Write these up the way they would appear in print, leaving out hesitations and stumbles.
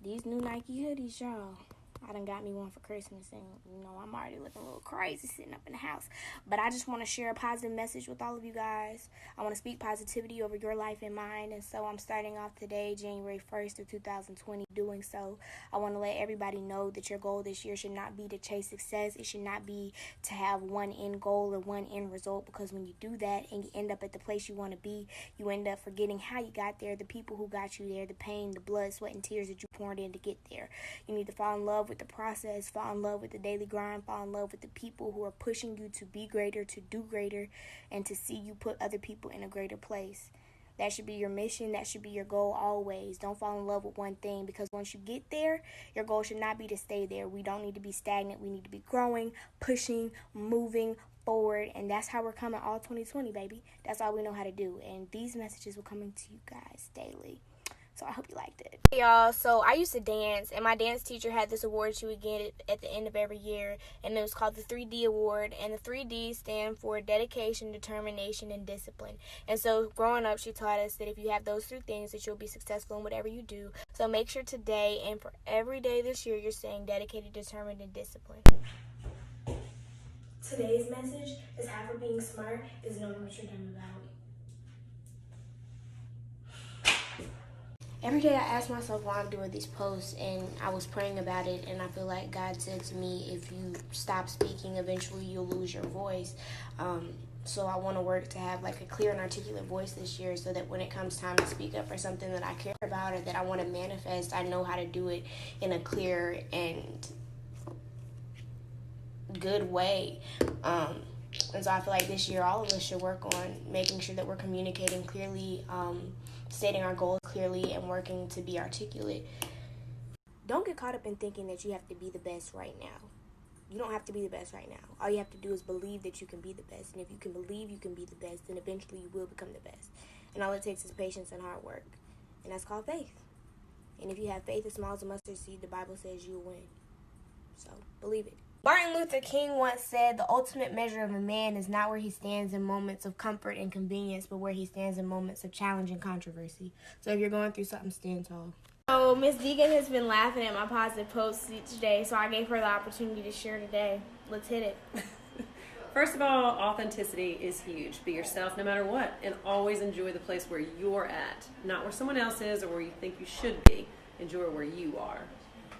These new Nike hoodies, y'all. I done got me one for Christmas, and I'm already looking a little crazy sitting up in the house. But I just want to share a positive message with all of you guys. I want to speak positivity over your life and mine, and so I'm starting off today, January 1st of 2020, doing so. I want to let everybody know that your goal this year should not be to chase success. It should not be to have one end goal or one end result, because when you do that and you end up at the place you want to be, you end up forgetting how you got there, the people who got you there, the pain, the blood, sweat, and tears that you poured in to get there. You need to fall in love with the process, fall in love with the daily grind, fall in love with the people who are pushing you to be greater, to do greater, and to see you put other people in a greater place. That should be your mission. That should be your goal always. Don't fall in love with one thing, because once you get there, your goal should not be to stay there. We don't need to be stagnant. We need to be growing, pushing, moving forward, and that's how we're coming all 2020, baby. That's all we know how to do, and these messages will coming to you guys daily. So I hope you liked it. Hey y'all, so I used to dance, and my dance teacher had this award she would get at the end of every year, and it was called the 3D Award, and the 3D stand for dedication, determination, and discipline. And so growing up, she taught us that if you have those three things, that you'll be successful in whatever you do. So make sure today and for every day this year, you're staying dedicated, determined, and disciplined. Today's message is half of being smart is knowing what you're dumb about. Every day I ask myself why I'm doing these posts, and I was praying about it, and I feel like God said to me, if you stop speaking, eventually you'll lose your voice. So I want to work to have like a clear and articulate voice this year, so that when it comes time to speak up for something that I care about or that I want to manifest, I know how to do it in a clear and good way. And so I feel like this year all of us should work on making sure that we're communicating clearly, stating our goals clearly, and working to be articulate. Don't get caught up in thinking that you have to be the best right now. You don't have to be the best right now. All you have to do is believe that you can be the best. And if you can believe you can be the best, then eventually you will become the best. And all it takes is patience and hard work. And that's called faith. And if you have faith as small as a mustard seed, the Bible says you'll win. So believe it. Martin Luther King once said, the ultimate measure of a man is not where he stands in moments of comfort and convenience, but where he stands in moments of challenge and controversy. So if you're going through something, stand tall. So Miss Deegan has been laughing at my positive posts each day, so I gave her the opportunity to share today. Let's hit it. First of all, authenticity is huge. Be yourself no matter what, and always enjoy the place where you're at, not where someone else is or where you think you should be. Enjoy where you are.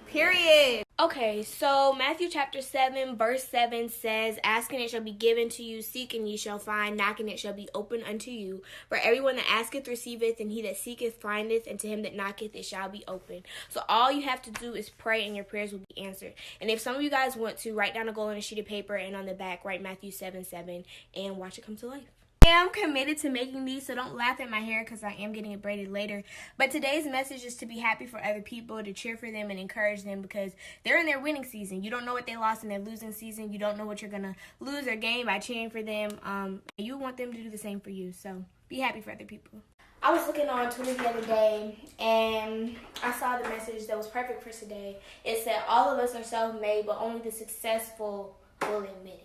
Period. Okay, so Matthew chapter 7, verse 7 says, ask and it shall be given to you, seek and ye shall find, knock and it shall be opened unto you. For everyone that asketh receiveth, and he that seeketh findeth, and to him that knocketh it shall be opened. So all you have to do is pray, and your prayers will be answered. And if some of you guys want to, write down a goal on a sheet of paper, and on the back write Matthew 7:7, and watch it come to life. I am committed to making these, so don't laugh at my hair because I am getting it braided later. But today's message is to be happy for other people, to cheer for them and encourage them, because they're in their winning season. You don't know what they lost in their losing season. You don't know what you're going to lose or gain by cheering for them. And you want them to do the same for you, so be happy for other people. I was looking on Twitter the other day, and I saw the message that was perfect for today. It said, all of us are self-made, but only the successful will admit it.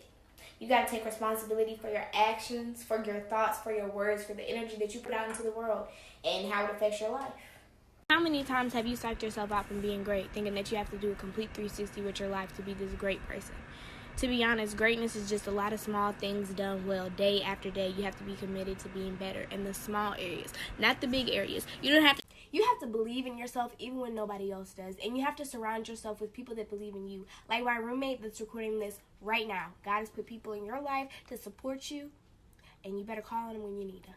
You got to take responsibility for your actions, for your thoughts, for your words, for the energy that you put out into the world, and how it affects your life. How many times have you psyched yourself out from being great, thinking that you have to do a complete 360 with your life to be this great person? To be honest, greatness is just a lot of small things done well, day after day. You have to be committed to being better in the small areas, not the big areas. You have to believe in yourself even when nobody else does. And you have to surround yourself with people that believe in you. Like my roommate that's recording this right now. God has put people in your life to support you, and you better call on them when you need them.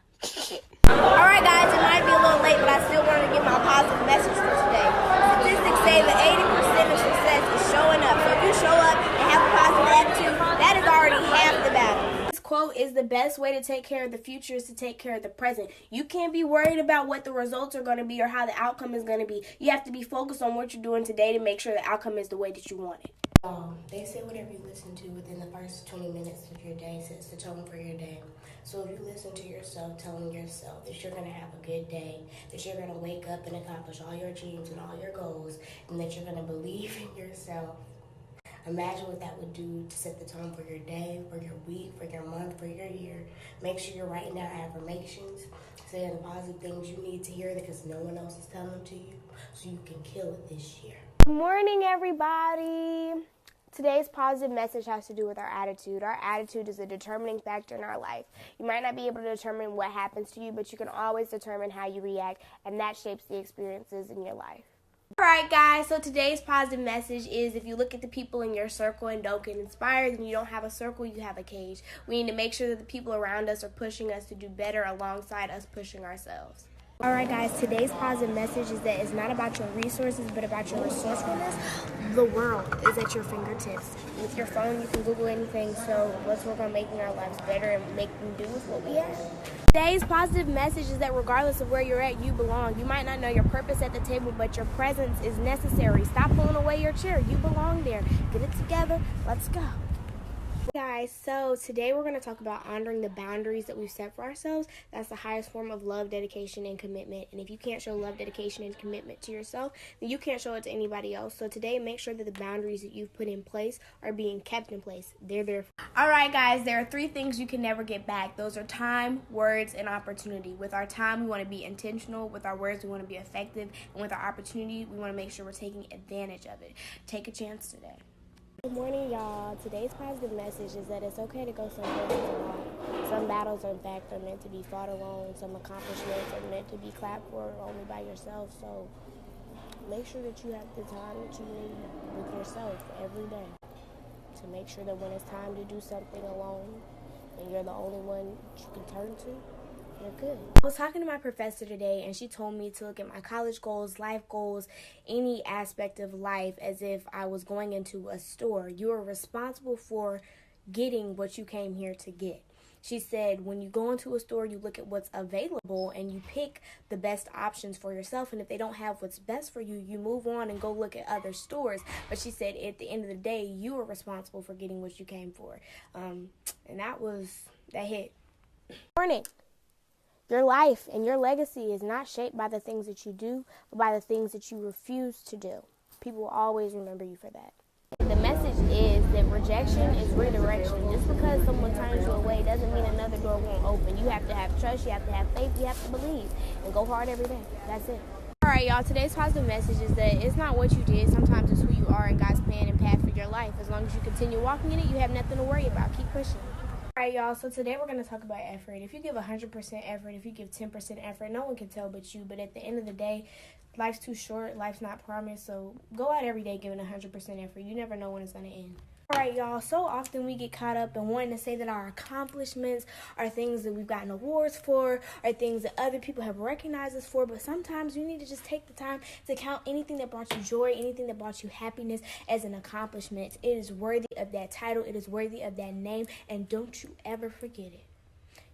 Alright guys, it might be a little late, but I still wanted to give my positive message for today. Statistics say that 80% of success is showing up. So if you show up and have a positive attitude, that is already half the battle. This quote is, the best way to take care of the future is to take care of the present. You can't be worried about what the results are going to be or how the outcome is going to be. You have to be focused on what you're doing today to make sure the outcome is the way that you want it. They say whatever you listen to within the first 20 minutes of your day sets the tone for your day. So if you listen to yourself, telling yourself that you're going to have a good day, that you're going to wake up and accomplish all your dreams and all your goals, and that you're going to believe in yourself, imagine what that would do to set the tone for your day, for your week, for your month, for your year. Make sure you're writing down affirmations. saying the positive things you need to hear because no one else is telling them to you, so you can kill it this year. Good morning, everybody. Today's positive message has to do with our attitude. Our attitude is a determining factor in our life. You might not be able to determine what happens to you, but you can always determine how you react, and that shapes the experiences in your life. Alright guys, so today's positive message is if you look at the people in your circle and don't get inspired, then you don't have a circle, you have a cage. We need to make sure that the people around us are pushing us to do better alongside us pushing ourselves. Alright guys, today's positive message is that it's not about your resources, but about your resourcefulness. The world is at your fingertips. With your phone, you can Google anything, so let's work on making our lives better and make them do with what we have. Today's positive message is that regardless of where you're at, you belong. You might not know your purpose at the table, but your presence is necessary. Stop pulling away your chair. You belong there. Get it together. Let's go. Guys, so today we're going to talk about honoring the boundaries that we've set for ourselves. That's the highest form of love, dedication, and commitment. And if you can't show love, dedication, and commitment to yourself, then you can't show it to anybody else. So today, make sure that the boundaries that you've put in place are being kept in place. They're there. All right, guys, there are 3 things you can never get back. Those are time, words, and opportunity. With our time, we want to be intentional. With our words, we want to be effective. And with our opportunity, we want to make sure we're taking advantage of it. Take a chance today. Good morning, y'all. Today's positive message is that it's okay to go some places alone. Some battles, in fact, are meant to be fought alone. Some accomplishments are meant to be clapped for only by yourself. So make sure that you have the time that you need with yourself every day to make sure that when it's time to do something alone and you're the only one that you can turn to, you're good. I was talking to my professor today, and she told me to look at my college goals, life goals, any aspect of life as if I was going into a store. You are responsible for getting what you came here to get. She said when you go into a store, you look at what's available and you pick the best options for yourself. And if they don't have what's best for you, you move on and go look at other stores. But she said at the end of the day, you are responsible for getting what you came for. And that hit. Morning. Your life and your legacy is not shaped by the things that you do, but by the things that you refuse to do. People will always remember you for that. The message is that rejection is redirection. Just because someone turns you away doesn't mean another door won't open. You have to have trust, you have to have faith, you have to believe, and go hard every day. That's it. All right, y'all, today's positive message is that it's not what you did. Sometimes it's who you are in God's plan and path for your life. As long as you continue walking in it, you have nothing to worry about. Keep pushing. All right, y'all, so today we're going to talk about effort. If you give 100% effort, if you give 10% effort, no one can tell but you. But at the end of the day, life's too short. Life's not promised. So go out every day giving 100% effort. You never know when it's going to end. All right, y'all, so often we get caught up in wanting to say that our accomplishments are things that we've gotten awards for, or things that other people have recognized us for, but sometimes you need to just take the time to count anything that brought you joy, anything that brought you happiness as an accomplishment. It is worthy of that title, it is worthy of that name, and don't you ever forget it.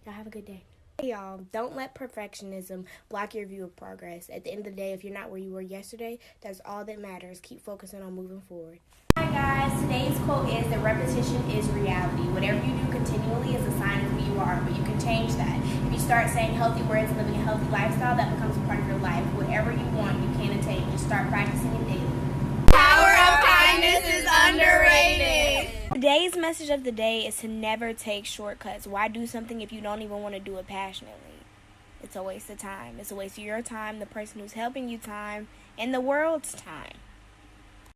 Y'all have a good day. Hey, y'all, don't let perfectionism block your view of progress. At the end of the day, if you're not where you were yesterday, that's all that matters. Keep focusing on moving forward. Hi guys, today's quote is that repetition is reality. Whatever you do continually is a sign of who you are, but you can change that. If you start saying healthy words and living a healthy lifestyle, that becomes a part of your life. Whatever you want, you can attain. Just start practicing it daily. Power of kindness is underrated. Today's message of the day is to never take shortcuts. Why do something if you don't even want to do it passionately? It's a waste of time. It's a waste of your time, the person who's helping you time, and the world's time.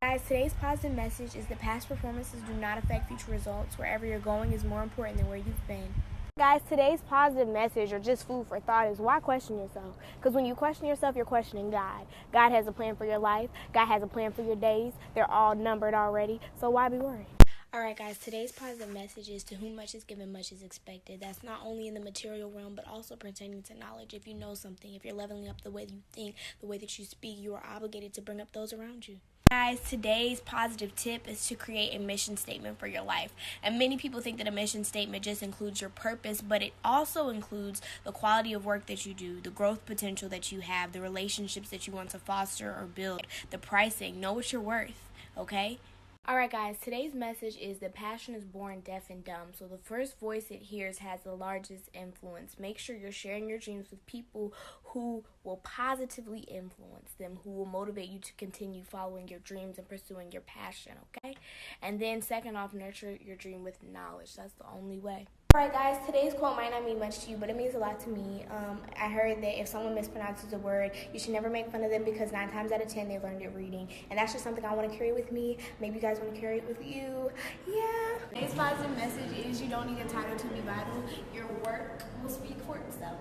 Guys, today's positive message is that past performances do not affect future results. Wherever you're going is more important than where you've been. Guys, today's positive message, or just food for thought, is why question yourself? Because when you question yourself, you're questioning God. God has a plan for your life. God has a plan for your days. They're all numbered already, so why be worried? All right, guys, today's positive message is to whom much is given, much is expected. That's not only in the material realm, but also pertaining to knowledge. If you know something, if you're leveling up the way you think, the way that you speak, you are obligated to bring up those around you. Guys, today's positive tip is to create a mission statement for your life. And many people think that a mission statement just includes your purpose, but it also includes the quality of work that you do, the growth potential that you have, the relationships that you want to foster or build, the pricing. Know what you're worth, okay? Alright guys, today's message is that passion is born deaf and dumb. So the first voice it hears has the largest influence. Make sure you're sharing your dreams with people who will positively influence them, who will motivate you to continue following your dreams and pursuing your passion, okay? And then second off, nurture your dream with knowledge. That's the only way. Alright guys, today's quote might not mean much to you, but it means a lot to me. I heard that if someone mispronounces a word, you should never make fun of them because 9 times out of 10 they learned it reading. And that's just something I want to carry with me. Maybe you guys want to carry it with you. Yeah. Today's positive message is you don't need a title to be vital. Your work will speak for itself.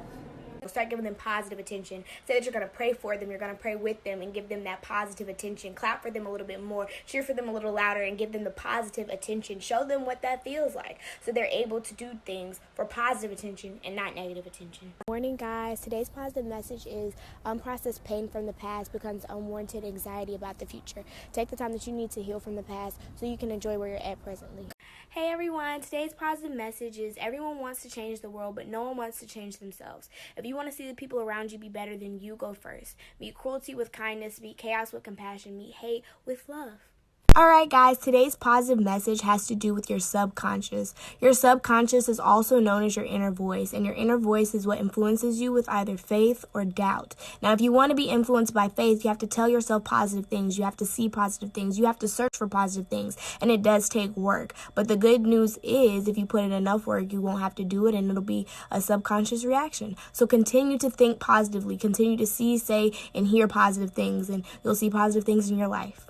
Start giving them positive attention. Say that you're going to pray for them, you're going to pray with them and give them that positive attention. Clap for them a little bit more, cheer for them a little louder, and give them the positive attention. Show them what that feels like so they're able to do things for positive attention and not negative attention. Morning guys, today's positive message is unprocessed pain from the past becomes unwarranted anxiety about the future. Take the time that you need to heal from the past so you can enjoy where you're at presently. Hey everyone, today's positive message is everyone wants to change the world, but no one wants to change themselves. If you want to see the people around you be better, then you go first. Meet cruelty with kindness, meet chaos with compassion, meet hate with love. Alright guys, today's positive message has to do with your subconscious. Your subconscious is also known as your inner voice, and your inner voice is what influences you with either faith or doubt. Now, if you want to be influenced by faith, you have to tell yourself positive things, you have to see positive things, you have to search for positive things, and it does take work. But the good news is, if you put in enough work, you won't have to do it, and it'll be a subconscious reaction. So continue to think positively, continue to see, say, and hear positive things, and you'll see positive things in your life.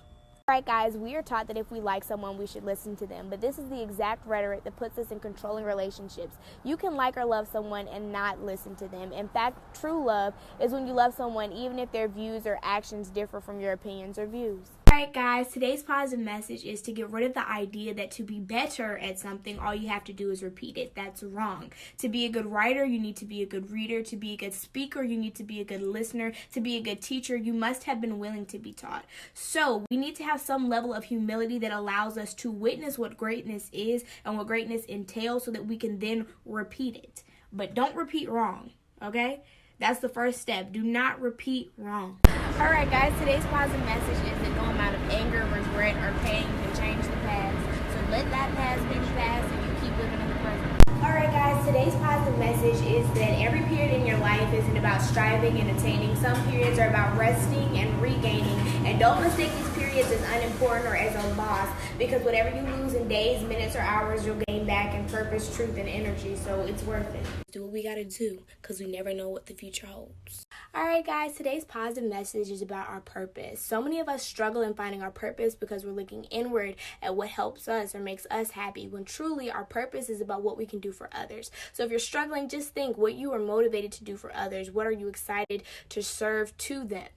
Alright guys, we are taught that if we like someone, we should listen to them. But this is the exact rhetoric that puts us in controlling relationships. You can like or love someone and not listen to them. In fact, true love is when you love someone even if their views or actions differ from your opinions or views. Alright guys, today's positive message is to get rid of the idea that to be better at something, all you have to do is repeat it. That's wrong. To be a good writer, you need to be a good reader. To be a good speaker, you need to be a good listener. To be a good teacher, you must have been willing to be taught. So, we need to have some level of humility that allows us to witness what greatness is and what greatness entails so that we can then repeat it. But don't repeat wrong, okay? That's the first step. Do not repeat wrong. Alright guys, today's positive message is that no amount of anger, regret, or pain can change the past. So let that past be the past and you keep living in the present. Alright guys, today's positive message is that every period in your life isn't about striving and attaining. Some periods are about resting and regaining. And don't mistake these periods as unimportant or as a loss, because whatever you lose in days, minutes, or hours, you'll gain back in purpose, truth, and energy. So it's worth it. Do what we gotta do, because we never know what the future holds. Alright guys, today's positive message is about our purpose. So many of us struggle in finding our purpose because we're looking inward at what helps us or makes us happy, when truly our purpose is about what we can do for others. So if you're struggling, just think what you are motivated to do for others. What are you excited to serve to them?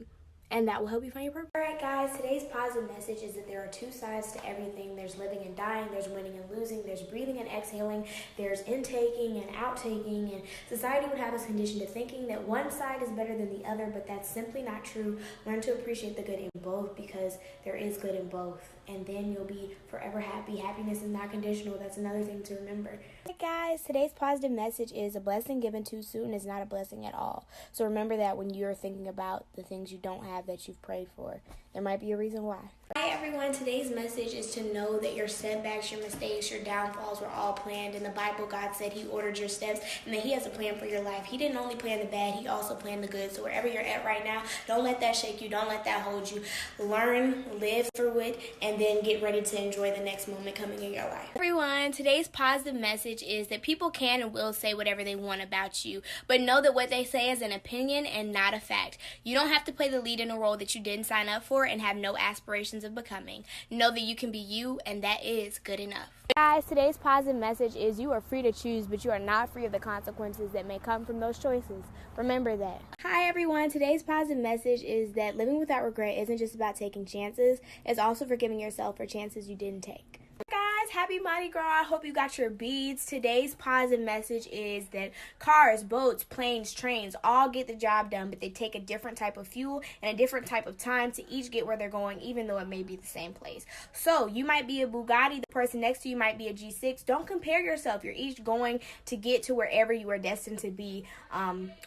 And that will help you find your purpose. Alright guys, today's positive message is that there are two sides to everything. There's living and dying, there's winning and losing, there's breathing and exhaling, there's intaking and outtaking, and society would have us conditioned to thinking that one side is better than the other, but that's simply not true. Learn to appreciate the good in both, because there is good in both, and then you'll be forever happy. Happiness is not conditional. That's another thing to remember. Hey guys, today's positive message is a blessing given too soon is not a blessing at all. So remember that when you're thinking about the things you don't have that you've prayed for. There might be a reason why. Hi everyone, today's message is to know that your setbacks, your mistakes, your downfalls were all planned. In the Bible, God said He ordered your steps and that He has a plan for your life. He didn't only plan the bad, He also planned the good. So wherever you're at right now, don't let that shake you, don't let that hold you. Learn, live through it, and then get ready to enjoy the next moment coming in your life. Everyone, today's positive message is that people can and will say whatever they want about you, but know that what they say is an opinion and not a fact. You don't have to play the lead in a role that you didn't sign up for and have no aspirations of becoming. Know that you can be you, and that is good enough. Guys, today's positive message is you are free to choose, but you are not free of the consequences that may come from those choices. Remember that. Hi everyone, today's positive message is that living without regret isn't just about taking chances, it's also forgiving yourself for chances you didn't take. Guys, happy Mardi Gras. I hope you got your beads. Today's positive message is that cars, boats, planes, trains all get the job done, but they take a different type of fuel and a different type of time to each get where they're going, even though it may be the same place. So you might be a Bugatti, the person next to you might be a G6. Don't compare yourself. You're each going to get to wherever you are destined to be.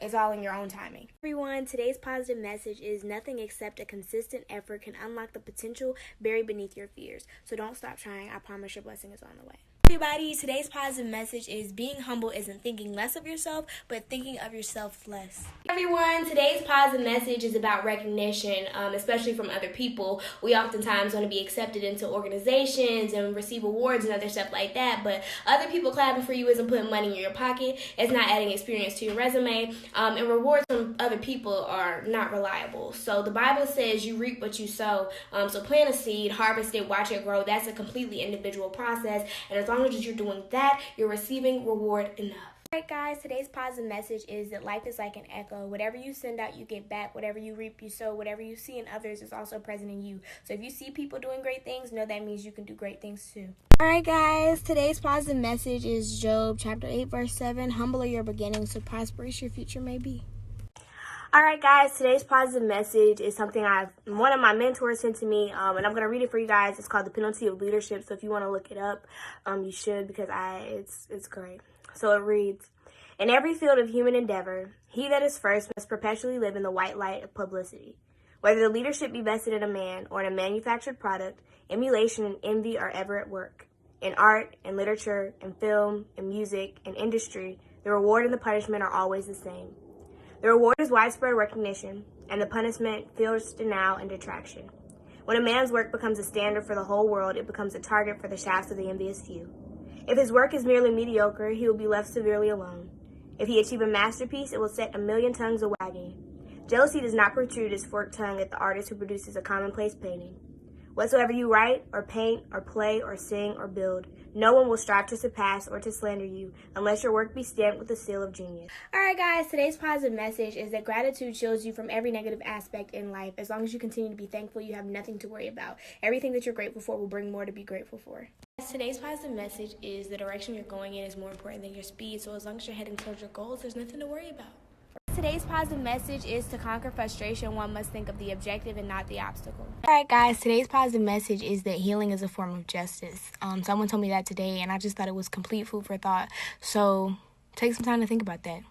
It's all in your own timing. Everyone, today's positive message is nothing except a consistent effort can unlock the potential buried beneath your fears. So don't stop trying. I promise your blessing is on the way. Everybody, today's positive message is being humble isn't thinking less of yourself, but thinking of yourself less. Everyone, today's positive message is about recognition, especially from other people. We oftentimes want to be accepted into organizations and receive awards and other stuff like that, but other people clapping for you isn't putting money in your pocket, it's not adding experience to your resume, and rewards from other people are not reliable. So the Bible says you reap what you sow, so plant a seed, harvest it, watch it grow. That's a completely individual process, and as long as you're doing that, you're receiving reward enough. Alright guys, today's positive message is that life is like an echo. Whatever you send out, you get back. Whatever you reap, you sow. Whatever you see in others is also present in you. So if you see people doing great things, know that means you can do great things too. Alright guys, today's positive message is Job chapter 8 verse 7. Humble are your beginnings, so prosperous your future may be. Alright guys, today's positive message is something one of my mentors sent to me, and I'm going to read it for you guys. It's called The Penalty of Leadership, so if you want to look it up, you should, because it's great. So it reads, in every field of human endeavor, he that is first must perpetually live in the white light of publicity. Whether the leadership be vested in a man or in a manufactured product, emulation and envy are ever at work. In art, in literature, in film, in music, in industry, the reward and the punishment are always the same. The reward is widespread recognition, and the punishment fills denial and detraction. When a man's work becomes a standard for the whole world, it becomes a target for the shafts of the envious few. If his work is merely mediocre, he will be left severely alone. If he achieve a masterpiece, it will set a million tongues a-wagging. Jealousy does not protrude its forked tongue at the artist who produces a commonplace painting. Whatsoever you write, or paint, or play, or sing, or build, no one will strive to surpass or to slander you unless your work be stamped with the seal of genius. Alright guys, today's positive message is that gratitude shields you from every negative aspect in life. As long as you continue to be thankful, you have nothing to worry about. Everything that you're grateful for will bring more to be grateful for. Today's positive message is the direction you're going in is more important than your speed, so as long as you're heading towards your goals, there's nothing to worry about. Today's positive message is to conquer frustration, one must think of the objective and not the obstacle. Alright guys, today's positive message is that healing is a form of justice. Someone told me that today and I just thought it was complete food for thought. So take some time to think about that.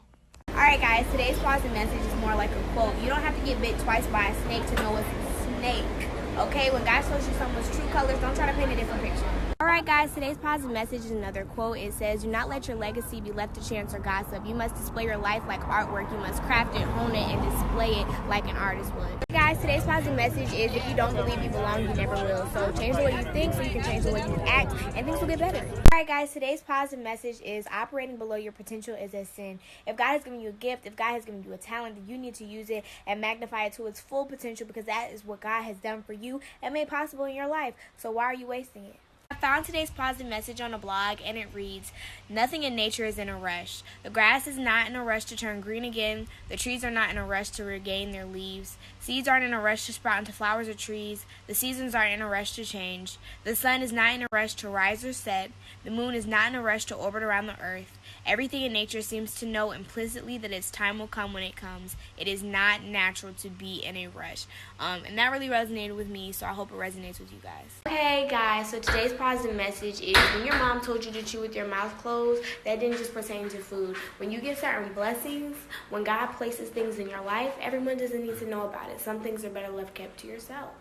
Alright guys, today's positive message is more like a quote. You don't have to get bit twice by a snake to know it's a snake. Okay, when God shows you someone's true colors, don't try to paint a different picture. Alright guys, today's positive message is another quote. It says, do not let your legacy be left to chance or gossip. You must display your life like artwork. You must craft it, hone it, and display it like an artist would. Guys, today's positive message is if you don't believe you belong, you never will. So change the way you think so you can change the way you act, and things will get better. Alright guys, today's positive message is operating below your potential is a sin. If God has given you a gift, if God has given you a talent, then you need to use it and magnify it to its full potential, because that is what God has done for you and made possible in your life. So why are you wasting it? I found today's positive message on a blog, and it reads, nothing in nature is in a rush. The grass is not in a rush to turn green again. The trees are not in a rush to regain their leaves. Seeds aren't in a rush to sprout into flowers or trees. The seasons aren't in a rush to change. The sun is not in a rush to rise or set. The moon is not in a rush to orbit around the earth. Everything in nature seems to know implicitly that its time will come when it comes. It is not natural to be in a rush. And that really resonated with me, so I hope it resonates with you guys. Okay, guys, so today's positive message is when your mom told you to chew with your mouth closed, that didn't just pertain to food. When you get certain blessings, when God places things in your life, everyone doesn't need to know about it. Some things are better left kept to yourself.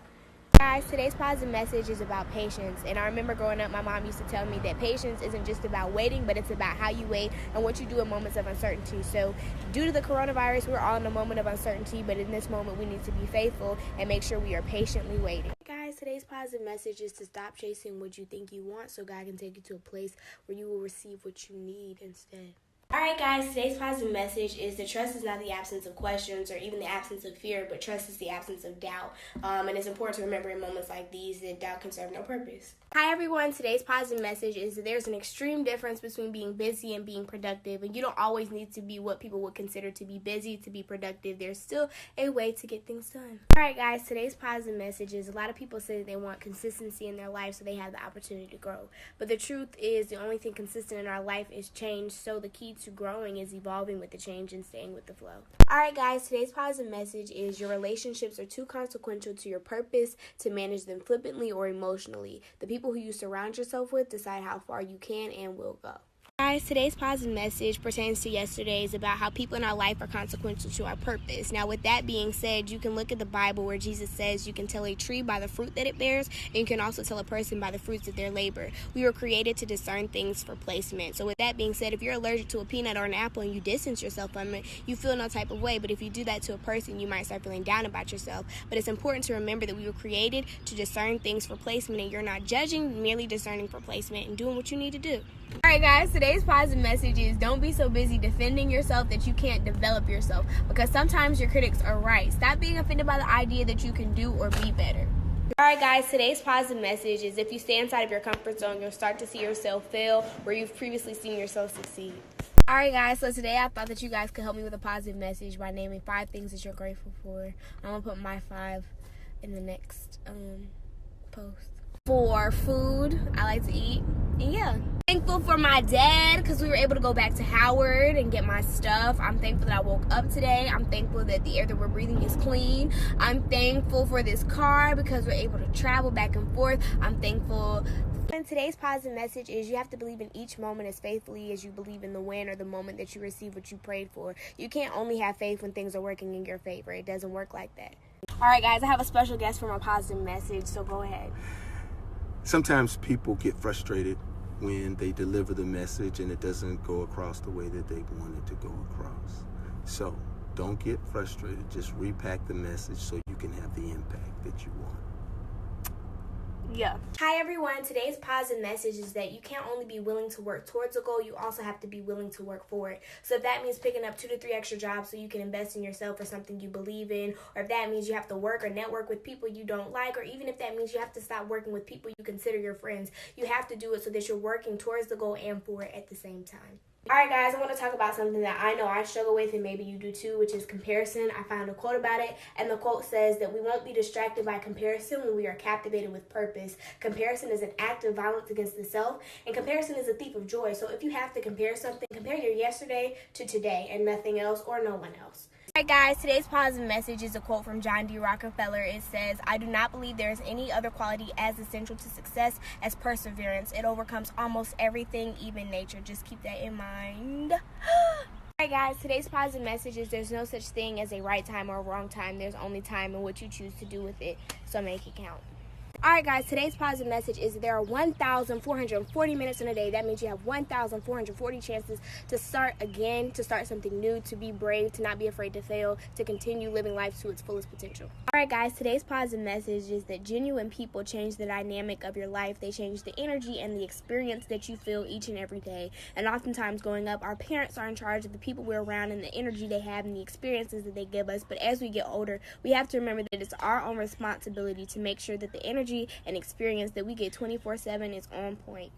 Guys, today's positive message is about patience, and I remember growing up, my mom used to tell me that patience isn't just about waiting, but it's about how you wait and what you do in moments of uncertainty. So due to the coronavirus, we're all in a moment of uncertainty, but in this moment we need to be faithful and make sure we are patiently waiting. Guys, today's positive message is to stop chasing what you think you want so God can take you to a place where you will receive what you need instead. Alright guys, today's positive message is that trust is not the absence of questions or even the absence of fear, but trust is the absence of doubt. And it's important to remember in moments like these that doubt can serve no purpose. Hi everyone, today's positive message is that there's an extreme difference between being busy and being productive, and you don't always need to be what people would consider to be busy to be productive. There's still a way to get things done. Alright guys, today's positive message is a lot of people say that they want consistency in their life so they have the opportunity to grow. But the truth is the only thing consistent in our life is change, so the key to growing is evolving with the change and staying with the flow. Alright guys, today's positive message is your relationships are too consequential to your purpose to manage them flippantly or emotionally. The people who you surround yourself with decide how far you can and will go. Guys, today's positive message pertains to yesterday's about how people in our life are consequential to our purpose. Now, with that being said, you can look at the Bible where Jesus says you can tell a tree by the fruit that it bears, and you can also tell a person by the fruits of their labor. We were created to discern things for placement. So with that being said, if you're allergic to a peanut or an apple and you distance yourself from it, you feel no type of way. But if you do that to a person, you might start feeling down about yourself. But it's important to remember that we were created to discern things for placement, and you're not judging, merely discerning for placement and doing what you need to do. Alright guys, today's positive message is don't be so busy defending yourself that you can't develop yourself, because sometimes your critics are right. Stop being offended by the idea that you can do or be better. Alright guys, today's positive message is if you stay inside of your comfort zone, you'll start to see yourself fail where you've previously seen yourself succeed. Alright guys, so today I thought that you guys could help me with a positive message by naming 5 things that you're grateful for. I'm going to put my 5 in the next post. For food, I like to eat, and yeah. Thankful for my dad because we were able to go back to Howard and get my stuff. I'm thankful that I woke up today. I'm thankful that the air that we're breathing is clean. I'm thankful for this car because we're able to travel back and forth. I'm thankful. And today's positive message is you have to believe in each moment as faithfully as you believe in the win or the moment that you receive what you prayed for. You can't only have faith when things are working in your favor. It doesn't work like that. All right, guys, I have a special guest for my positive message, so go ahead. Sometimes people get frustrated when they deliver the message and it doesn't go across the way that they want it to go across. So don't get frustrated. Just repack the message so you can have the impact that you want. Yeah. Hi everyone, today's positive message is that you can't only be willing to work towards a goal, you also have to be willing to work for it. So if that means picking up 2 to 3 extra jobs so you can invest in yourself or something you believe in, or if that means you have to work or network with people you don't like, or even if that means you have to stop working with people you consider your friends, you have to do it so that you're working towards the goal and for it at the same time. Alright guys, I want to talk about something that I know I struggle with and maybe you do too, which is comparison. I found a quote about it, and the quote says that we won't be distracted by comparison when we are captivated with purpose. Comparison is an act of violence against the self, and comparison is a thief of joy. So if you have to compare something, compare your yesterday to today and nothing else or no one else. Alright guys, today's positive message is a quote from John D. Rockefeller. It says, I do not believe there is any other quality as essential to success as perseverance. It overcomes almost everything, even nature. Just keep that in mind. Alright guys, today's positive message is there's no such thing as a right time or a wrong time. There's only time and what you choose to do with it. So make it count. Alright guys, today's positive message is there are 1,440 minutes in a day. That means you have 1,440 chances to start again, to start something new, to be brave, to not be afraid to fail, to continue living life to its fullest potential. Alright guys, today's positive message is that genuine people change the dynamic of your life. They change the energy and the experience that you feel each and every day. And oftentimes growing up, our parents are in charge of the people we're around and the energy they have and the experiences that they give us. But as we get older, we have to remember that it's our own responsibility to make sure that the energy and experience that we get 24/7 is on point.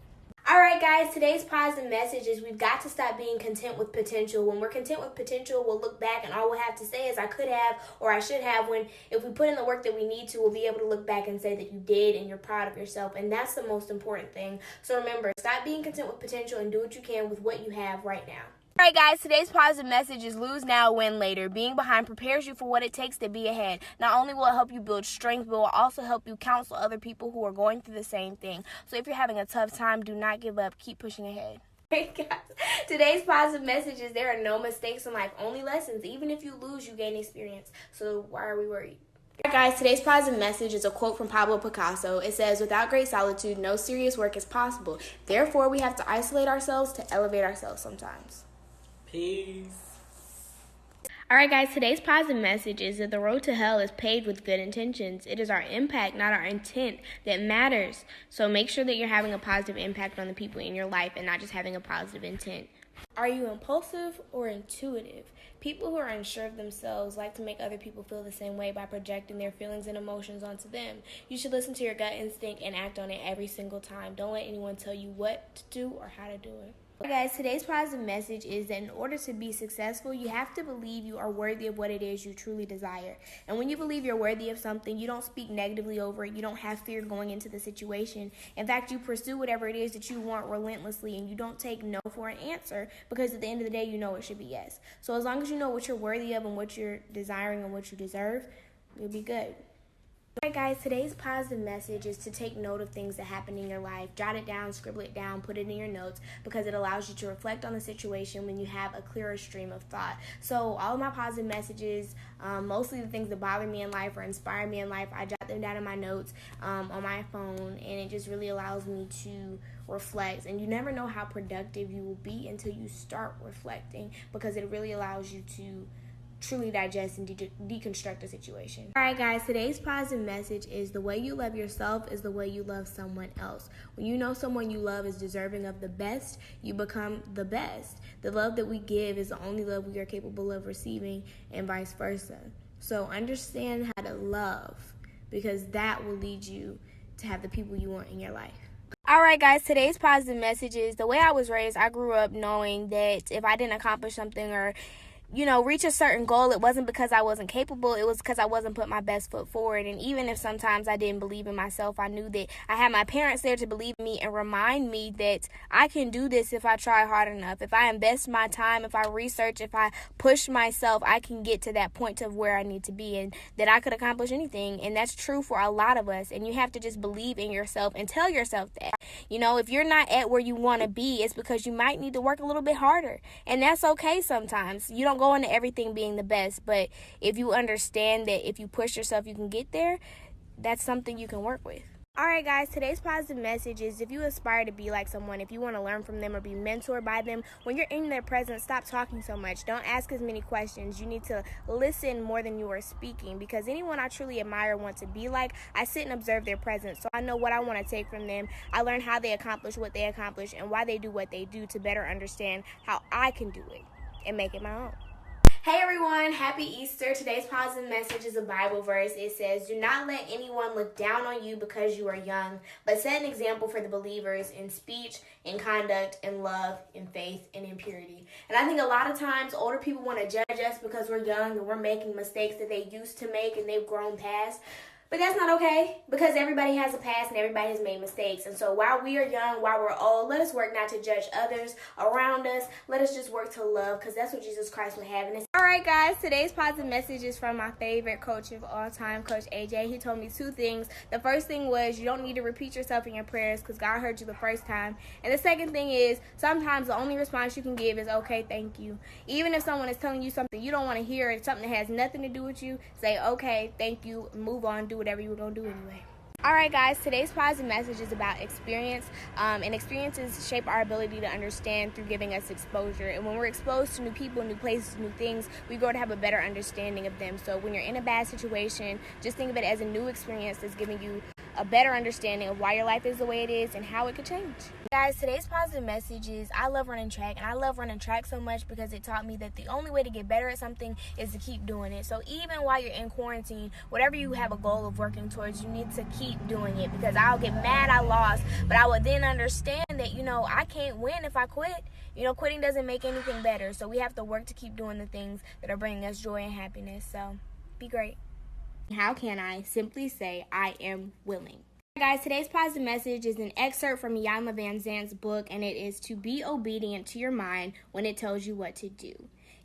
Alright guys, today's positive message is we've got to stop being content with potential. When we're content with potential, we'll look back and all we'll have to say is I could have or I should have, when if we put in the work that we need to, we'll be able to look back and say that you did and you're proud of yourself, and that's the most important thing. So remember, stop being content with potential and do what you can with what you have right now. Alright guys, today's positive message is lose now, win later. Being behind prepares you for what it takes to be ahead. Not only will it help you build strength, but it will also help you counsel other people who are going through the same thing. So if you're having a tough time, do not give up. Keep pushing ahead. Hey guys, today's positive message is there are no mistakes in life, only lessons. Even if you lose, you gain experience. So why are we worried? Alright guys, today's positive message is a quote from Pablo Picasso. It says, without great solitude, no serious work is possible. Therefore, we have to isolate ourselves to elevate ourselves sometimes. Peace. Alright guys, today's positive message is that the road to hell is paved with good intentions. It is our impact, not our intent, that matters. So make sure that you're having a positive impact on the people in your life and not just having a positive intent. Are you impulsive or intuitive? People who are unsure of themselves like to make other people feel the same way by projecting their feelings and emotions onto them. You should listen to your gut instinct and act on it every single time. Don't let anyone tell you what to do or how to do it. Guys, today's positive message is that in order to be successful, you have to believe you are worthy of what it is you truly desire. And when you believe you're worthy of something, you don't speak negatively over it. You don't have fear going into the situation. In fact, you pursue whatever it is that you want relentlessly, and you don't take no for an answer, because at the end of the day, you know it should be yes. So as long as you know what you're worthy of and what you're desiring and what you deserve, you'll be good. Alright guys, today's positive message is to take note of things that happen in your life. Jot it down, scribble it down, put it in your notes because it allows you to reflect on the situation when you have a clearer stream of thought. So all of my positive messages, mostly the things that bother me in life or inspire me in life, I jot them down in my notes on my phone, and it just really allows me to reflect. And you never know how productive you will be until you start reflecting, because it really allows you to truly digest and deconstruct the situation. Alright guys, today's positive message is the way you love yourself is the way you love someone else. When you know someone you love is deserving of the best, you become the best. The love that we give is the only love we are capable of receiving, and vice versa. So understand how to love, because that will lead you to have the people you want in your life. Alright guys, today's positive message is the way I was raised. I grew up knowing that if I didn't accomplish something or reach a certain goal, it wasn't because I wasn't capable, it was because I wasn't putting my best foot forward. And even if sometimes I didn't believe in myself, I knew that I had my parents there to believe in me and remind me that I can do this if I try hard enough. If I invest my time, if I research, if I push myself, I can get to that point of where I need to be, and that I could accomplish anything. And that's true for a lot of us. And you have to just believe in yourself and tell yourself that. If you're not at where you want to be, it's because you might need to work a little bit harder. And that's okay sometimes. You don't go into everything being the best, but if you understand that if you push yourself, you can get there, that's something you can work with. Alright guys, today's positive message is if you aspire to be like someone, if you want to learn from them or be mentored by them, when you're in their presence, stop talking so much. Don't ask as many questions. You need to listen more than you are speaking, because anyone I truly admire, want to be like, I sit and observe their presence, so I know what I want to take from them. I learn how they accomplish what they accomplish and why they do what they do to better understand how I can do it and make it my own. Hey everyone, happy Easter. Today's positive message is a Bible verse. It says, do not let anyone look down on you because you are young, but set an example for the believers in speech, in conduct, in love, in faith, and in purity. And I think a lot of times older people want to judge us because we're young and we're making mistakes that they used to make and they've grown past. But that's not okay, because everybody has a past and everybody has made mistakes. And so while we are young, while we're old, let us work not to judge others around us. Let us just work to love, because that's what Jesus Christ would have in us. All right, guys, today's positive message is from my favorite coach of all time, Coach AJ. He told me two things. The first thing was you don't need to repeat yourself in your prayers because God heard you the first time. And the second thing is sometimes the only response you can give is, okay, thank you. Even if someone is telling you something you don't want to hear, it's something that has nothing to do with you, say, okay, thank you, move on, do whatever you were going to do anyway. Alright guys, today's positive message is about experience, and experiences shape our ability to understand through giving us exposure. And when we're exposed to new people, new places, new things, we grow to have a better understanding of them. So when you're in a bad situation, just think of it as a new experience that's giving you a better understanding of why your life is the way it is and how it could change. Guys, today's positive message is I love running track, and I love running track so much because it taught me that the only way to get better at something is to keep doing it. So even while you're in quarantine, whatever you have a goal of working towards, you need to keep doing it, because I'll get mad I lost, but I would then understand that, I can't win if I quit. Quitting doesn't make anything better. So we have to work to keep doing the things that are bringing us joy and happiness. So be great. How can I simply say I am willing? Guys, today's positive message is an excerpt from Iyanla Vanzant's book, and it is to be obedient to your mind when it tells you what to do.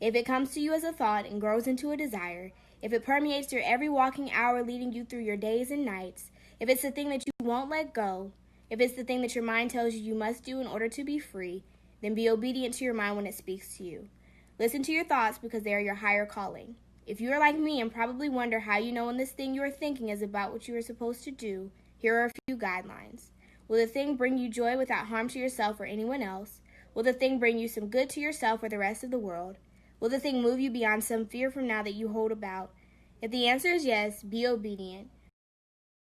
If it comes to you as a thought and grows into a desire, if it permeates your every walking hour, leading you through your days and nights, if it's the thing that you won't let go, if it's the thing that your mind tells you you must do in order to be free, then be obedient to your mind when it speaks to you. Listen to your thoughts, because they are your higher calling. If you are like me and probably wonder how you know when this thing you are thinking is about what you are supposed to do, here are a few guidelines. Will the thing bring you joy without harm to yourself or anyone else? Will the thing bring you some good to yourself or the rest of the world? Will the thing move you beyond some fear from now that you hold about? If the answer is yes, be obedient.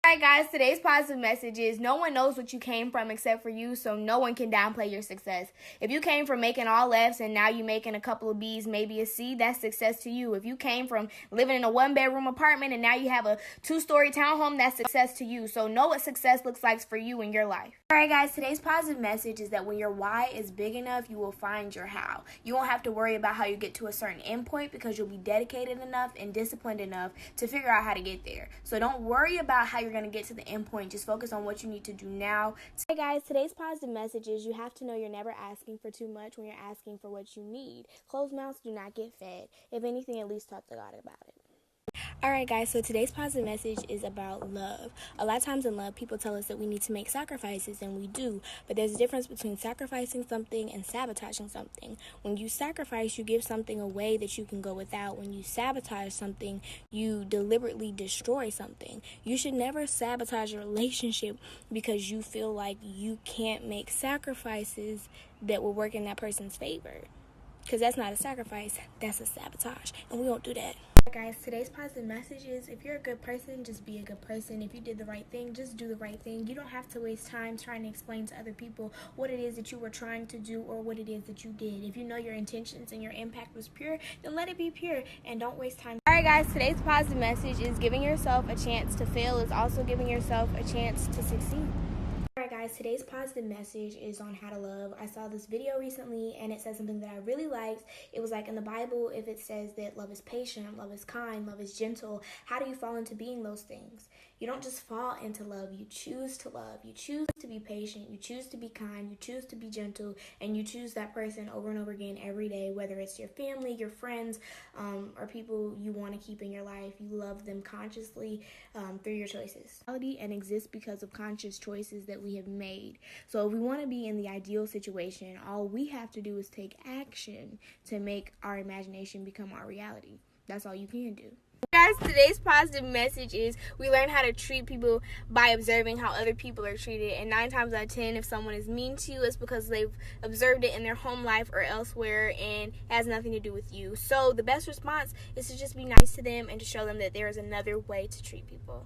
Alright guys, today's positive message is no one knows what you came from except for you, so no one can downplay your success. If you came from making all F's and now you're making a couple of B's, maybe a C, that's success to you. If you came from living in a one-bedroom apartment and now you have a 2-story townhome, that's success to you. So know what success looks like for you in your life. Alright guys, today's positive message is that when your why is big enough, you will find your how. You won't have to worry about how you get to a certain endpoint, because you'll be dedicated enough and disciplined enough to figure out how to get there. So don't worry about how you're going to get to the end point. Just focus on what you need to do now. Hey guys, today's positive message is you have to know you're never asking for too much when you're asking for what you need. Closed mouths do not get fed. If anything, at least talk to God about it. Alright guys, so today's positive message is about love. A lot of times in love, people tell us that we need to make sacrifices, and we do. But there's a difference between sacrificing something and sabotaging something. When you sacrifice, you give something away that you can go without. When you sabotage something, you deliberately destroy something. You should never sabotage a relationship because you feel like you can't make sacrifices that will work in that person's favor. Because that's not a sacrifice, that's a sabotage. And we don't do that. Guys, today's positive message is if you're a good person, just be a good person. If you did the right thing, just do the right thing. You don't have to waste time trying to explain to other people what it is that you were trying to do or what it is that you did. If you know your intentions and your impact was pure, then let it be pure and don't waste time. Alright guys, today's positive message is giving yourself a chance to fail is also giving yourself a chance to succeed. Alright guys, today's positive message is on how to love. I saw this video recently and it said something that I really liked. It was like in the Bible, if it says that love is patient, love is kind, love is gentle, how do you fall into being those things? You don't just fall into love, you choose to love. You choose to be patient, you choose to be kind, you choose to be gentle, and you choose that person over and over again every day, whether it's your family, your friends, or people you want to keep in your life. You love them consciously through your choices. And exists because of conscious choices that we have made. So if we want to be in the ideal situation, all we have to do is take action to make our imagination become our reality. That's all you can do. Guys, today's positive message is we learn how to treat people by observing how other people are treated, and 9 times out of 10 if someone is mean to you, it's because they've observed it in their home life or elsewhere and it has nothing to do with you. So the best response is to just be nice to them and to show them that there is another way to treat people.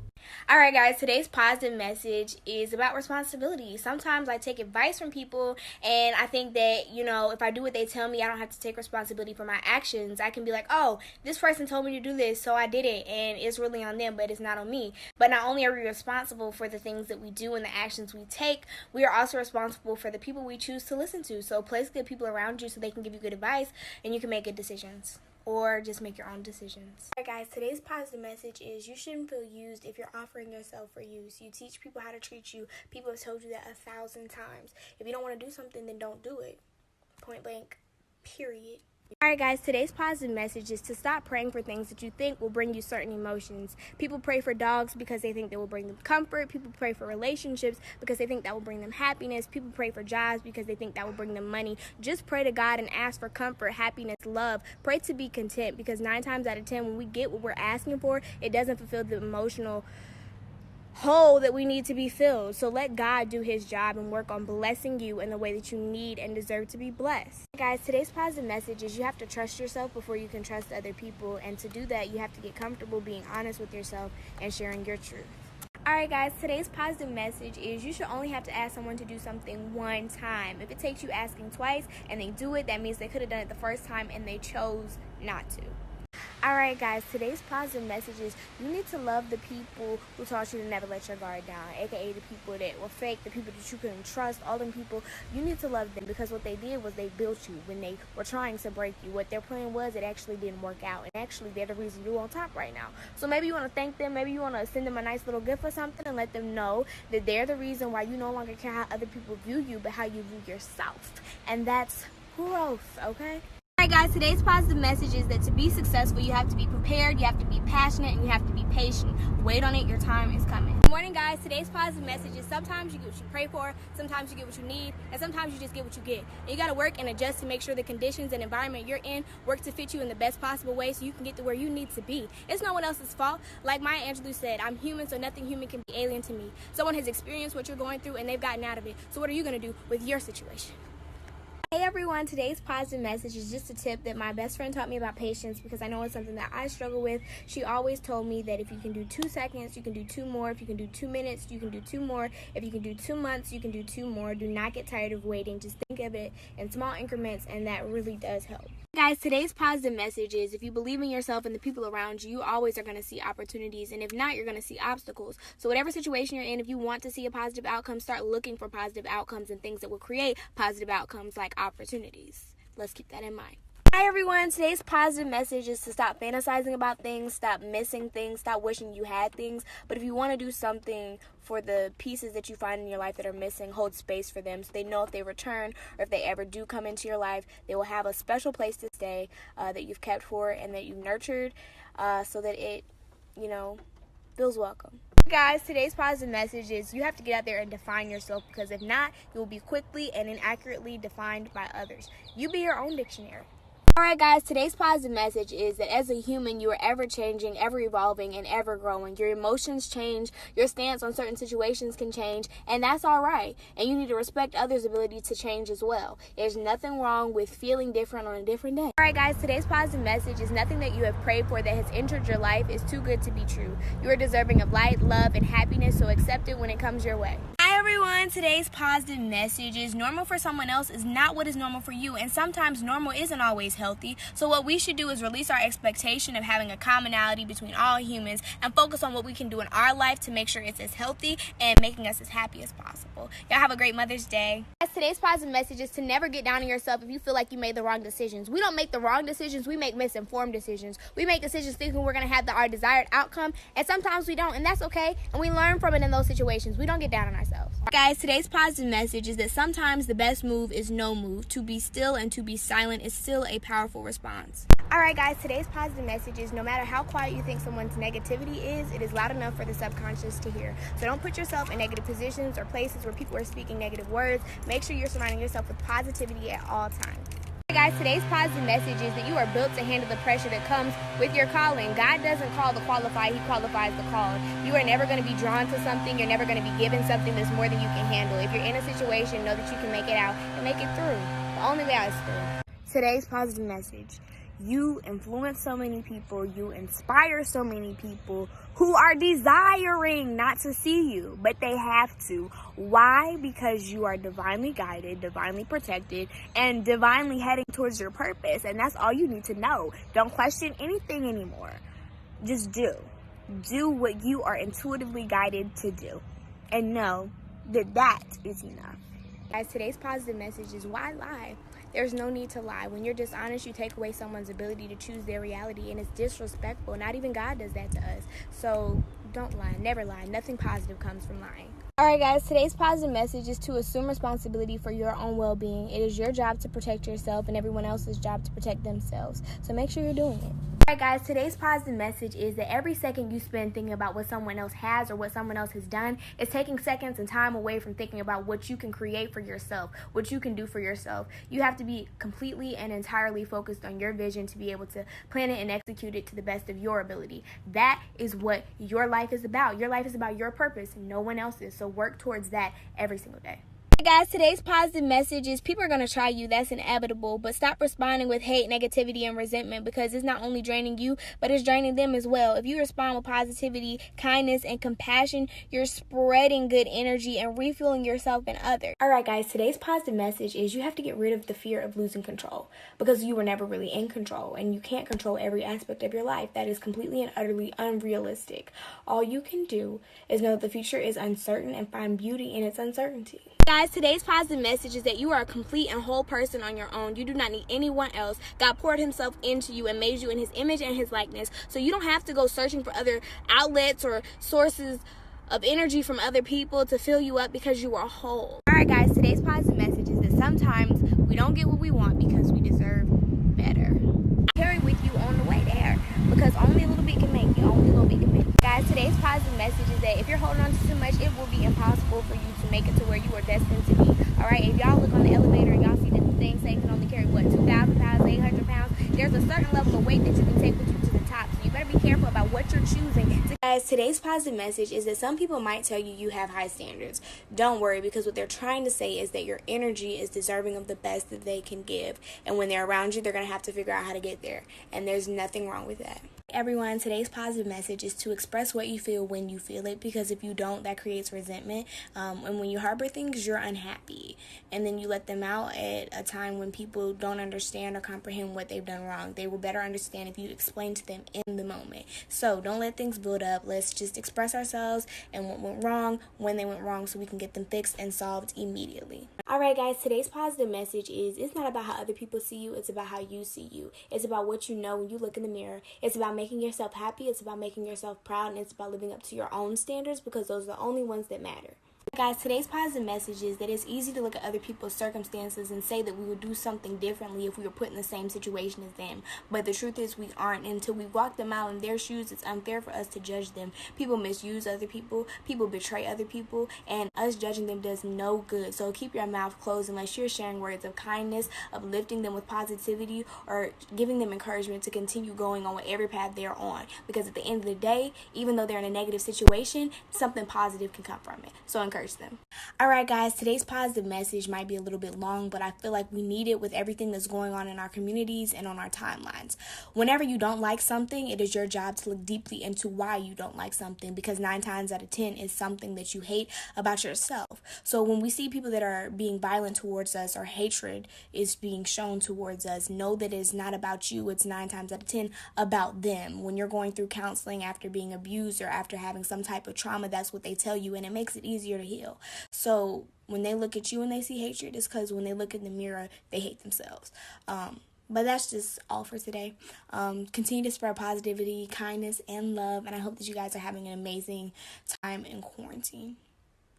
Alright guys, today's positive message is about responsibility. Sometimes I take advice from people and I think that, if I do what they tell me, I don't have to take responsibility for my actions. I can be like, oh, this person told me to do this, so I did it, and it's really on them, but it's not on me. But not only are we responsible for the things that we do and the actions we take, we are also responsible for the people we choose to listen to. So place good people around you so they can give you good advice and you can make good decisions. Or just make your own decisions. Alright guys, today's positive message is you shouldn't feel used if you're offering yourself for use. You teach people how to treat you. People have told you that 1,000 times. If you don't want to do something, then don't do it. Point blank, period. Alright guys, today's positive message is to stop praying for things that you think will bring you certain emotions. People pray for dogs because they think they will bring them comfort. People pray for relationships because they think that will bring them happiness. People pray for jobs because they think that will bring them money. Just pray to God and ask for comfort, happiness, love. Pray to be content, because 9 times out of 10 when we get what we're asking for, it doesn't fulfill the emotional hole that we need to be filled. So let God do his job and work on blessing you in the way that you need and deserve to be blessed. Guys, today's positive message is you have to trust yourself before you can trust other people, and to do that you have to get comfortable being honest with yourself and sharing your truth. Alright guys, today's positive message is you should only have to ask someone to do something one time. If it takes you asking twice and they do it, that means they could have done it the first time and they chose not to. Alright guys, today's positive message is you need to love the people who taught you to never let your guard down, aka the people that were fake, the people that you couldn't trust, all them people. You need to love them because what they did was they built you when they were trying to break you. What their plan was, it actually didn't work out, and actually they're the reason you're on top right now. So maybe you want to thank them, maybe you want to send them a nice little gift or something and let them know that they're the reason why you no longer care how other people view you, but how you view yourself. And that's growth, okay? Alright guys, today's positive message is that to be successful, you have to be prepared, you have to be passionate, and you have to be patient. Wait on it, your time is coming. Good morning guys, today's positive message is sometimes you get what you pray for, sometimes you get what you need, and sometimes you just get what you get. And you gotta work and adjust to make sure the conditions and environment you're in work to fit you in the best possible way so you can get to where you need to be. It's no one else's fault. Like Maya Angelou said, I'm human, so nothing human can be alien to me. Someone has experienced what you're going through and they've gotten out of it. So what are you gonna do with your situation? Hey everyone, today's positive message is just a tip that my best friend taught me about patience, because I know it's something that I struggle with. She always told me that if you can do 2 seconds, you can do 2 more. If you can do 2 minutes, you can do 2 more. If you can do 2 months, you can do 2 more. Do not get tired of waiting. Just think of it in small increments, and that really does help. Guys, today's positive message is if you believe in yourself and the people around you, you always are going to see opportunities, and if not, you're going to see obstacles. So whatever situation you're in, if you want to see a positive outcome, start looking for positive outcomes and things that will create positive outcomes like opportunities. Let's keep that in mind. Hi everyone, today's positive message is to stop fantasizing about things, stop missing things, stop wishing you had things. But if you want to do something for the pieces that you find in your life that are missing, hold space for them so they know if they return or if they ever do come into your life, they will have a special place to stay that you've kept for and that you've nurtured so that it feels welcome. Guys, today's positive message is you have to get out there and define yourself, because if not, you will be quickly and inaccurately defined by others. You be your own dictionary. Alright guys, today's positive message is that as a human, you are ever changing, ever evolving, and ever growing. Your emotions change, your stance on certain situations can change, and that's alright. And you need to respect others' ability to change as well. There's nothing wrong with feeling different on a different day. Alright guys, today's positive message is nothing that you have prayed for that has entered your life is too good to be true. You are deserving of light, love, and happiness, so accept it when it comes your way. Hi everyone, today's positive message is normal for someone else is not what is normal for you, and sometimes normal isn't always healthy. So what we should do is release our expectation of having a commonality between all humans and focus on what we can do in our life to make sure it's as healthy and making us as happy as possible. Y'all have a great Mother's Day. Today's positive message is to never get down on yourself if you feel like you made the wrong decisions. We don't make the wrong decisions, we make misinformed decisions. We make decisions thinking we're going to have our desired outcome, and sometimes we don't, and that's okay, and we learn from it in those situations. We don't get down on ourselves. Guys, today's positive message is that sometimes the best move is no move. To be still and to be silent is still a powerful response. Alright guys, today's positive message is no matter how quiet you think someone's negativity is, it is loud enough for the subconscious to hear. So don't put yourself in negative positions or places where people are speaking negative words. Make sure you're surrounding yourself with positivity at all times. Guys, today's positive message is that you are built to handle the pressure that comes with your calling. God doesn't call the qualified, he qualifies the called. You are never going to be drawn to something. You're never going to be given something that's more than you can handle. If you're in a situation, know that you can make it out and make it through. The only way out is through. Today's positive message. You influence so many people, you inspire so many people who are desiring not to see you, but they have to. Why? Because you are divinely guided, divinely protected, and divinely heading towards your purpose. And that's all you need to know. Don't question anything anymore. Just do. Do what you are intuitively guided to do. And know that that is enough. Guys, today's positive message is why lie? There's no need to lie. When you're dishonest, you take away someone's ability to choose their reality, and it's disrespectful. Not even God does that to us. So don't lie. Never lie. Nothing positive comes from lying. Alright guys, today's positive message is to assume responsibility for your own well-being. It is your job to protect yourself and everyone else's job to protect themselves. So make sure you're doing it. Alright guys, today's positive message is that every second you spend thinking about what someone else has or what someone else has done is taking seconds and time away from thinking about what you can create for yourself, what you can do for yourself. You have to be completely and entirely focused on your vision to be able to plan it and execute it to the best of your ability. That is what your life is about. Your life is about your purpose, no one else's. So work towards that every single day. Guys, today's positive message is people are going to try you. That's inevitable. But stop responding with hate, negativity, and resentment, because it's not only draining you, but it's draining them as well. If you respond with positivity, kindness, and compassion, you're spreading good energy and refueling yourself and others. Alright guys, today's positive message is you have to get rid of the fear of losing control, because you were never really in control, and you can't control every aspect of your life. That is completely and utterly unrealistic. All you can do is know that the future is uncertain and find beauty in its uncertainty. Guys, today's positive message is that you are a complete and whole person on your own. You do not need anyone else. God poured himself into you and made you in his image and his likeness. So you don't have to go searching for other outlets or sources of energy from other people to fill you up, because you are whole. Alright guys, today's positive message is that sometimes we don't get what we want because we deserve better. Carry with you on the way there, because only a little bit can make you. Only a little bit can make you. Guys, today's positive message is that if you're holding on to too much, it will be impossible for you to make it to where you are destined to be. Alright, if y'all look on the elevator and y'all see that the thing saying can only carry, 2,000 pounds, 800 pounds, there's a certain level of weight that you can take with you to the top. So you better be careful about what you're choosing. Guys, today's positive message is that some people might tell you you have high standards. Don't worry, because what they're trying to say is that your energy is deserving of the best that they can give. And when they're around you, they're going to have to figure out how to get there. And there's nothing wrong with that. Everyone, today's positive message is to express what you feel when you feel it, because if you don't, that creates resentment. And when you harbor things, you're unhappy. And then you let them out at a time when people don't understand or comprehend what they've done wrong. They will better understand if you explain to them in the moment. So don't let things build up. Let's just express ourselves and what went wrong, when they went wrong, so we can get them fixed and solved immediately. Alright guys, today's positive message is it's not about how other people see you, it's about how you see you. It's about what you know when you look in the mirror. It's about making yourself happy, it's about making yourself proud, and it's about living up to your own standards, because those are the only ones that matter. Guys, today's positive message is that it's easy to look at other people's circumstances and say that we would do something differently if we were put in the same situation as them. But the truth is we aren't. Until we walk them out in their shoes, it's unfair for us to judge them. People misuse other people. People betray other people. And us judging them does no good. So keep your mouth closed unless you're sharing words of kindness, uplifting them with positivity, or giving them encouragement to continue going on whatever path they're on. Because at the end of the day, even though they're in a negative situation, something positive can come from it. So encourage them. Alright guys, today's positive message might be a little bit long, but I feel like we need it with everything that's going on in our communities and on our timelines. Whenever you don't like something, it is your job to look deeply into why you don't like something, because 9 times out of 10 is something that you hate about yourself. So when we see people that are being violent towards us or hatred is being shown towards us, know that it's not about you. It's 9 times out of 10 about them. When you're going through counseling after being abused or after having some type of trauma, that's what they tell you, and it makes it easier to heal. So when they look at you and they see hatred, it's because when they look in the mirror, they hate themselves. But that's just all for today. Continue to spread positivity, kindness, and love, and I hope that you guys are having an amazing time in quarantine.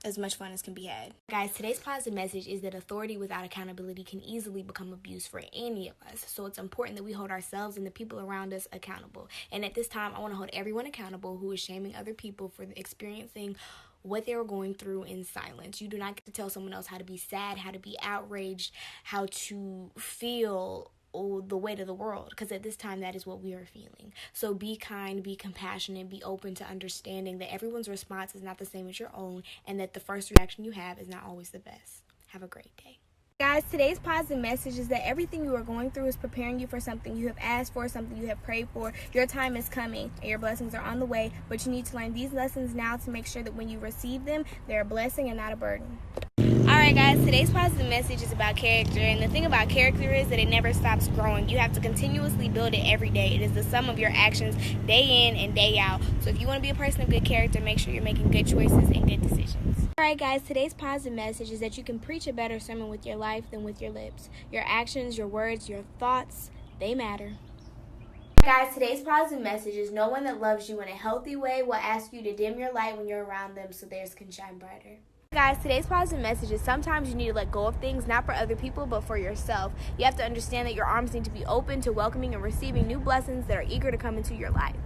As much fun as can be had. Guys, today's positive message is that authority without accountability can easily become abuse for any of us. So it's important that we hold ourselves and the people around us accountable. And at this time, I want to hold everyone accountable who is shaming other people for experiencing what they were going through in silence. You do not get to tell someone else how to be sad, how to be outraged, how to feel the weight of the world, because at this time that is what we are feeling. So be kind, be compassionate, be open to understanding that everyone's response is not the same as your own, and that the first reaction you have is not always the best. Have a great day. Guys, today's positive message is that everything you are going through is preparing you for something you have asked for, something you have prayed for. Your time is coming and your blessings are on the way, but you need to learn these lessons now to make sure that when you receive them, they're a blessing and not a burden. Alright guys, today's positive message is about character, and the thing about character is that it never stops growing. You have to continuously build it every day. It is the sum of your actions day in and day out. So if you want to be a person of good character, make sure you're making good choices and good decisions. Alright guys, today's positive message is that you can preach a better sermon with your life than with your lips. Your actions, your words, your thoughts, they matter. Guys, today's positive message is no one that loves you in a healthy way will ask you to dim your light when you're around them so theirs can shine brighter. Guys, today's positive message is sometimes you need to let go of things, not for other people, but for yourself. You have to understand that your arms need to be open to welcoming and receiving new blessings that are eager to come into your life.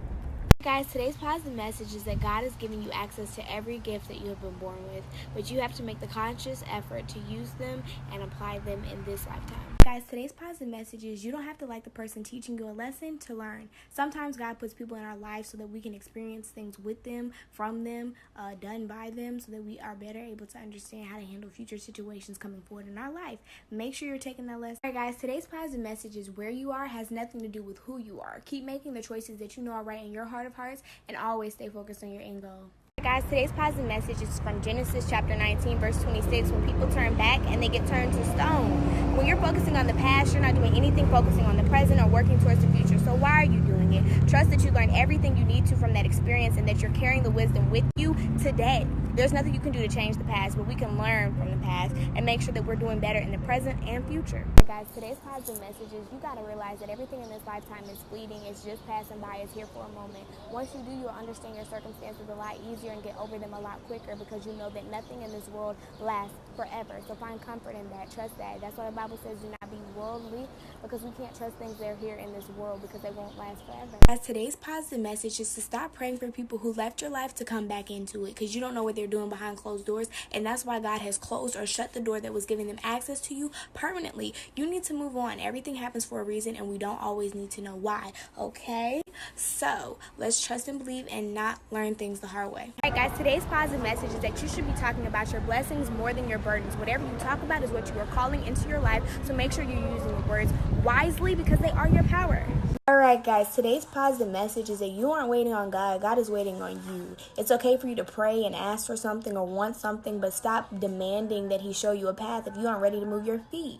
Guys, today's positive message is that God is giving you access to every gift that you have been born with, but you have to make the conscious effort to use them and apply them in this lifetime. Guys, today's positive message is you don't have to like the person teaching you a lesson to learn. Sometimes God puts people in our lives so that we can experience things with them, from them, done by them, so that we are better able to understand how to handle future situations coming forward in our life. Make sure you're taking that lesson. Alright guys, today's positive message is where you are has nothing to do with who you are. Keep making the choices that you know are right in your heart of hearts, and always stay focused on your end goal. Guys, today's positive message is from Genesis chapter 19, verse 26. When people turn back and they get turned to stone. When you're focusing on the past, you're not doing anything focusing on the present or working towards the future. So why are you doing it? Trust that you learned everything you need to from that experience and that you're carrying the wisdom with you today. There's nothing you can do to change the past, but we can learn from the past and make sure that we're doing better in the present and future. Guys, today's positive message is you got to realize that everything in this lifetime is fleeting. It's just passing by. It's here for a moment. Once you do, you'll understand your circumstances a lot easier and get over them a lot quicker, because you know that nothing in this world lasts forever. So find comfort in that. Trust that. That's why the Bible says do not be worldly, because we can't trust things that are here in this world because they won't last forever. As today's positive message is to stop praying for people who left your life to come back into it, because you don't know what they're doing behind closed doors, and that's why God has closed or shut the door that was giving them access to you permanently. You need to move on. Everything happens for a reason, and we don't always need to know why, okay? So let's trust and believe and not learn things the hard way. Alright guys, today's positive message is that you should be talking about your blessings more than your burdens. Whatever you talk about is what you are calling into your life, so make sure you're using your words wisely because they are your power. Alright guys, today's positive message is that you aren't waiting on God. God is waiting on you. It's okay for you to pray and ask for something or want something, but stop demanding that He show you a path if you aren't ready to move your feet.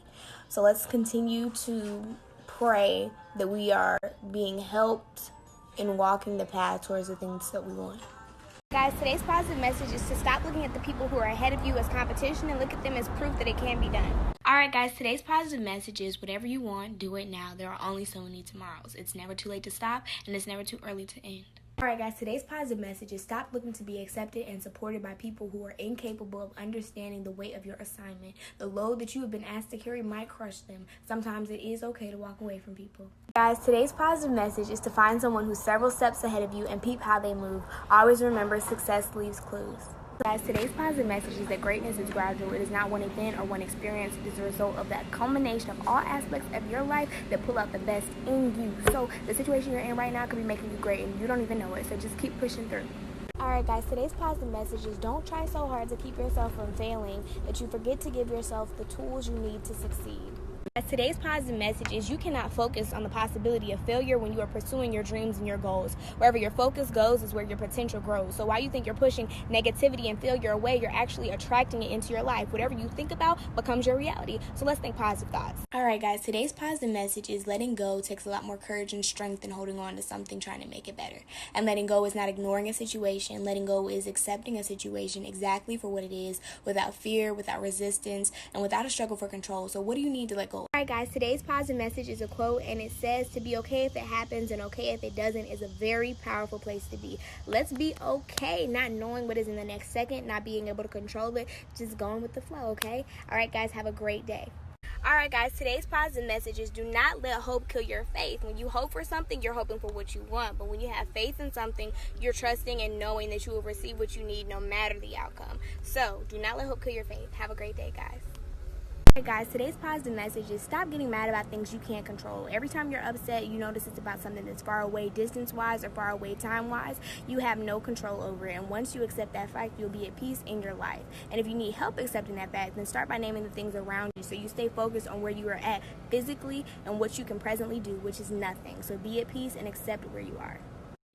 So let's continue to pray that we are being helped in walking the path towards the things that we want. Guys, today's positive message is to stop looking at the people who are ahead of you as competition and look at them as proof that it can be done. Alright guys, today's positive message is whatever you want, do it now. There are only so many tomorrows. It's never too late to stop, and it's never too early to end. Alright guys, today's positive message is stop looking to be accepted and supported by people who are incapable of understanding the weight of your assignment. The load that you have been asked to carry might crush them. Sometimes it is okay to walk away from people. Guys, today's positive message is to find someone who's several steps ahead of you and peep how they move. Always remember, success leaves clues. Guys, today's positive message is that greatness is gradual. It is not one event or one experience. It is a result of that culmination of all aspects of your life that pull out the best in you. So the situation you're in right now could be making you great and you don't even know it. So just keep pushing through. Alright guys, today's positive message is don't try so hard to keep yourself from failing that you forget to give yourself the tools you need to succeed. Today's positive message is you cannot focus on the possibility of failure when you are pursuing your dreams and your goals. Wherever your focus goes is where your potential grows. So while you think you're pushing negativity and failure away, you're actually attracting it into your life. Whatever you think about becomes your reality. So let's think positive thoughts. Alright guys, today's positive message is letting go takes a lot more courage and strength than holding on to something trying to make it better. And letting go is not ignoring a situation. Letting go is accepting a situation exactly for what it is, without fear, without resistance, and without a struggle for control. So what do you need to let go? Alright guys, today's positive message is a quote and it says to be okay if it happens and okay if it doesn't is a very powerful place to be. Let's be okay, not knowing what is in the next second, not being able to control it, just going with the flow, okay? Alright guys, have a great day. Alright guys, today's positive message is do not let hope kill your faith. When you hope for something, you're hoping for what you want. But when you have faith in something, you're trusting and knowing that you will receive what you need no matter the outcome. So, do not let hope kill your faith. Have a great day, guys. Hey guys, today's positive message is stop getting mad about things you can't control. Every time you're upset, you notice it's about something that's far away distance-wise or far away time-wise. You have no control over it. And once you accept that fact, you'll be at peace in your life. And if you need help accepting that fact, then start by naming the things around you so you stay focused on where you are at physically and what you can presently do, which is nothing. So be at peace and accept where you are.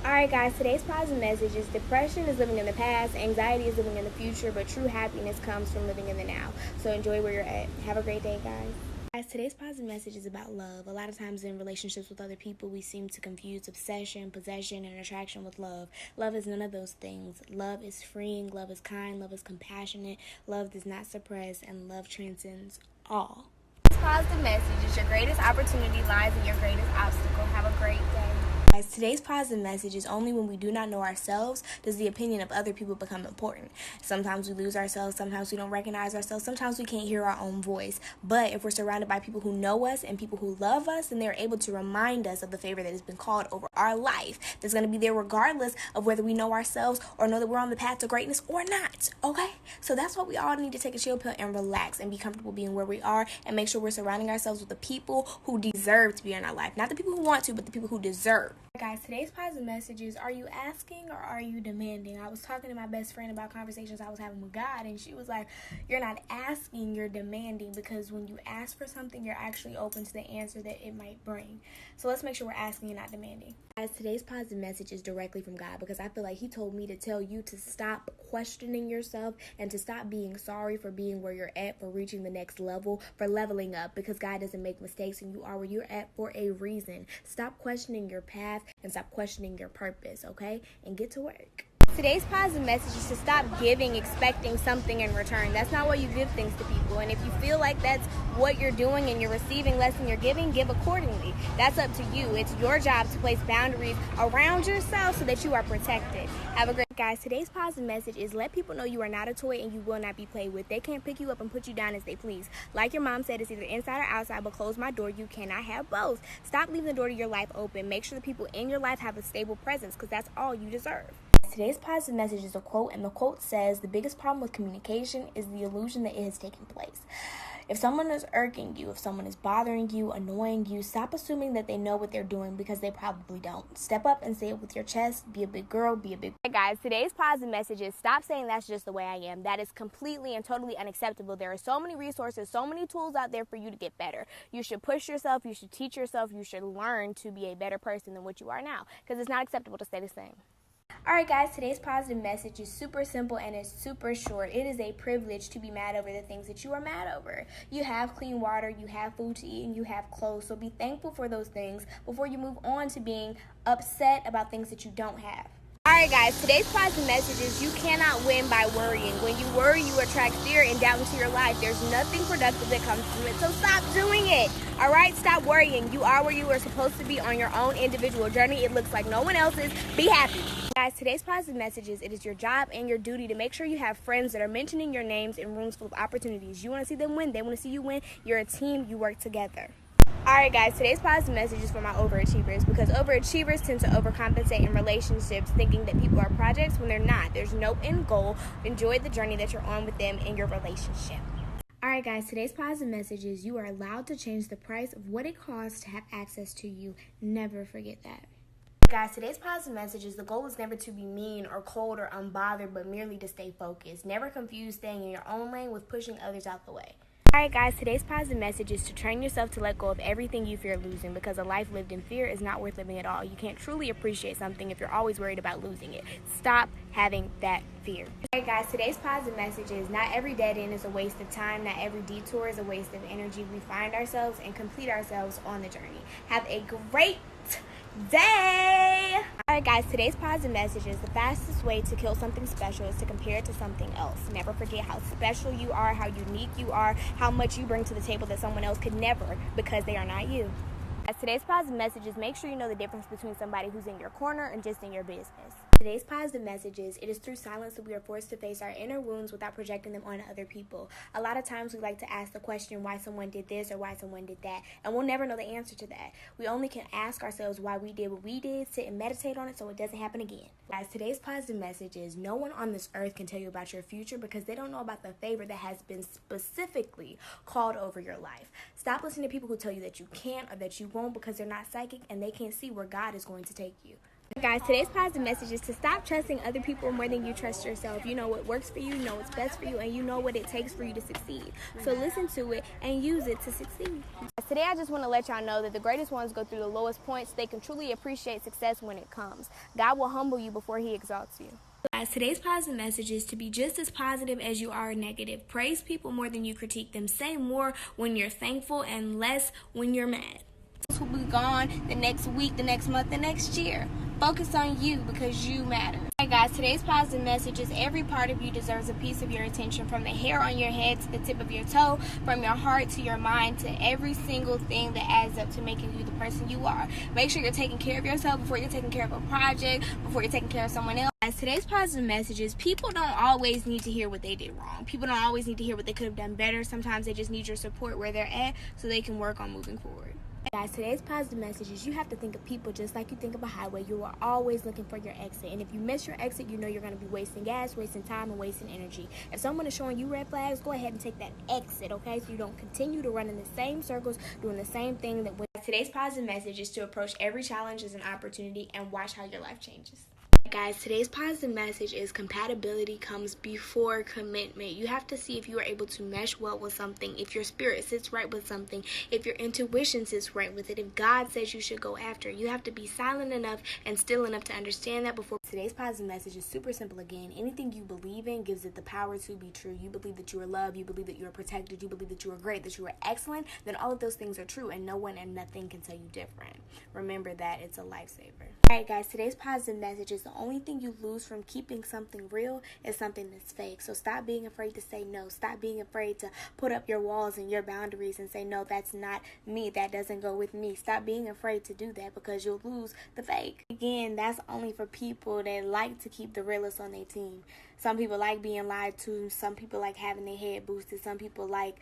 Alright guys, today's positive message is depression is living in the past, anxiety is living in the future, but true happiness comes from living in the now. So enjoy where you're at. Have a great day, guys. Guys, today's positive message is about love. A lot of times in relationships with other people, we seem to confuse obsession, possession, and attraction with love. Love is none of those things. Love is freeing, love is kind, love is compassionate, love does not suppress, and love transcends all. This positive message is your greatest opportunity lies in your greatest obstacle. Have a great day. Guys, today's positive message is only when we do not know ourselves does the opinion of other people become important. Sometimes we lose ourselves, sometimes we don't recognize ourselves, sometimes we can't hear our own voice. But if we're surrounded by people who know us and people who love us, then they're able to remind us of the favor that has been called over our life. That's going to be there regardless of whether we know ourselves or know that we're on the path to greatness or not, okay? So that's why we all need to take a chill pill and relax and be comfortable being where we are and make sure we're surrounding ourselves with the people who deserve to be in our life. Not the people who want to, but the people who deserve. Guys, today's positive message is, are you asking or are you demanding? I was talking to my best friend about conversations I was having with God, and she was like, you're not asking, you're demanding, because when you ask for something, you're actually open to the answer that it might bring. So let's make sure we're asking and not demanding. Guys, today's positive message is directly from God, because I feel like he told me to tell you to stop questioning yourself and to stop being sorry for being where you're at, for reaching the next level, for leveling up, because God doesn't make mistakes and you are where you're at for a reason. Stop questioning your path and stop questioning your purpose, okay? And get to work. Today's positive message is to stop giving, expecting something in return. That's not why you give things to people. And if you feel like that's what you're doing and you're receiving less than you're giving, give accordingly. That's up to you. It's your job to place boundaries around yourself so that you are protected. Have a great day. Guys, today's positive message is let people know you are not a toy and you will not be played with. They can't pick you up and put you down as they please. Like your mom said, it's either inside or outside, but close my door. You cannot have both. Stop leaving the door to your life open. Make sure the people in your life have a stable presence, because that's all you deserve. Today's positive message is a quote, and the quote says, the biggest problem with communication is the illusion that it has taken place. If someone is irking you, if someone is bothering you, annoying you, stop assuming that they know what they're doing, because they probably don't. Step up and say it with your chest. Be a big girl. Be a big... Hey guys, today's positive message is stop saying that's just the way I am. That is completely and totally unacceptable. There are so many resources, so many tools out there for you to get better. You should push yourself. You should teach yourself. You should learn to be a better person than what you are now, because it's not acceptable to stay the same. Alright guys, today's positive message is super simple and it's super short. It is a privilege to be mad over the things that you are mad over. You have clean water, you have food to eat, and you have clothes. So be thankful for those things before you move on to being upset about things that you don't have. Alright guys, today's positive message is you cannot win by worrying. When you worry, you attract fear and doubt into your life. There's nothing productive that comes from it, so stop doing it. Alright, stop worrying. You are where you are supposed to be on your own individual journey. It looks like no one else's. Be happy. Guys, today's positive message is it is your job and your duty to make sure you have friends that are mentioning your names in rooms full of opportunities. You want to see them win. They want to see you win. You're a team. You work together. Alright guys, today's positive message is for my overachievers, because overachievers tend to overcompensate in relationships thinking that people are projects when they're not. There's no end goal. Enjoy the journey that you're on with them in your relationship. Alright guys, today's positive message is you are allowed to change the price of what it costs to have access to you. Never forget that. Guys, today's positive message is the goal is never to be mean or cold or unbothered, but merely to stay focused. Never confuse staying in your own lane with pushing others out the way. Alright guys, today's positive message is to train yourself to let go of everything you fear losing, because a life lived in fear is not worth living at all. You can't truly appreciate something if you're always worried about losing it. Stop having that fear. Alright guys, today's positive message is not every dead end is a waste of time. Not every detour is a waste of energy. We find ourselves and complete ourselves on the journey. Have a great day. Alright guys, today's positive message is the fastest way to kill something special is to compare it to something else. Never forget how special you are, how unique you are, how much you bring to the table that someone else could never, because they are not you. As today's positive message is make sure you know the difference between somebody who's in your corner and just in your business. Today's positive message is it is through silence that we are forced to face our inner wounds without projecting them onto other people. A lot of times we like to ask the question why someone did this or why someone did that, and we'll never know the answer to that. We only can ask ourselves why we did what we did, sit and meditate on it so it doesn't happen again. Guys, today's positive message is no one on this earth can tell you about your future because they don't know about the favor that has been specifically called over your life. Stop listening to people who tell you that you can't or that you won't because they're not psychic and they can't see where God is going to take you. Guys, today's positive message is to stop trusting other people more than you trust yourself. You know what works for you know what's best for you, and you know what it takes for you to succeed. So listen to it and use it to succeed. Today I just want to let y'all know that the greatest ones go through the lowest points so they can truly appreciate success when it comes. God will humble you before he exalts you. Guys, today's positive message is to be just as positive as you are negative. Praise people more than you critique them. Say more when you're thankful and less when you're mad. This will be gone the next week, the next month, the next year. Focus on you because you matter. Hey guys, today's positive message is every part of you deserves a piece of your attention, from the hair on your head to the tip of your toe, from your heart to your mind, to every single thing that adds up to making you the person you are. Make sure you're taking care of yourself before you're taking care of a project, before you're taking care of someone else. Guys, today's positive message is people don't always need to hear what they did wrong. People don't always need to hear what they could have done better. Sometimes they just need your support where they're at so they can work on moving forward. Guys, today's positive message is you have to think of people just like you think of a highway. You are always looking for your exit. And if you miss your exit, you know you're going to be wasting gas, wasting time, and wasting energy. If someone is showing you red flags, go ahead and take that exit, okay? So you don't continue to run in the same circles, doing the same thing. Today's positive message is to approach every challenge as an opportunity and watch how your life changes. Guys, today's positive message is compatibility comes before commitment. You have to see if you are able to mesh well with something, if your spirit sits right with something, if your intuition sits right with it, if God says you should go after it. You have to be silent enough and still enough to understand that before. Today's positive message is super simple again. Anything you believe in gives it the power to be true. You believe that you are loved, you believe that you are protected, you believe that you are great, that you are excellent, then all of those things are true and no one and nothing can tell you different. Remember that it's a lifesaver. Alright guys, today's positive message is the only thing you lose from keeping something real is something that's fake. So stop being afraid to say no. Stop being afraid to put up your walls and your boundaries and say, no, that's not me. That doesn't go with me. Stop being afraid to do that because you'll lose the fake. Again, that's only for people that like to keep the realest on their team. Some people like being lied to. Some people like having their head boosted. Some people like,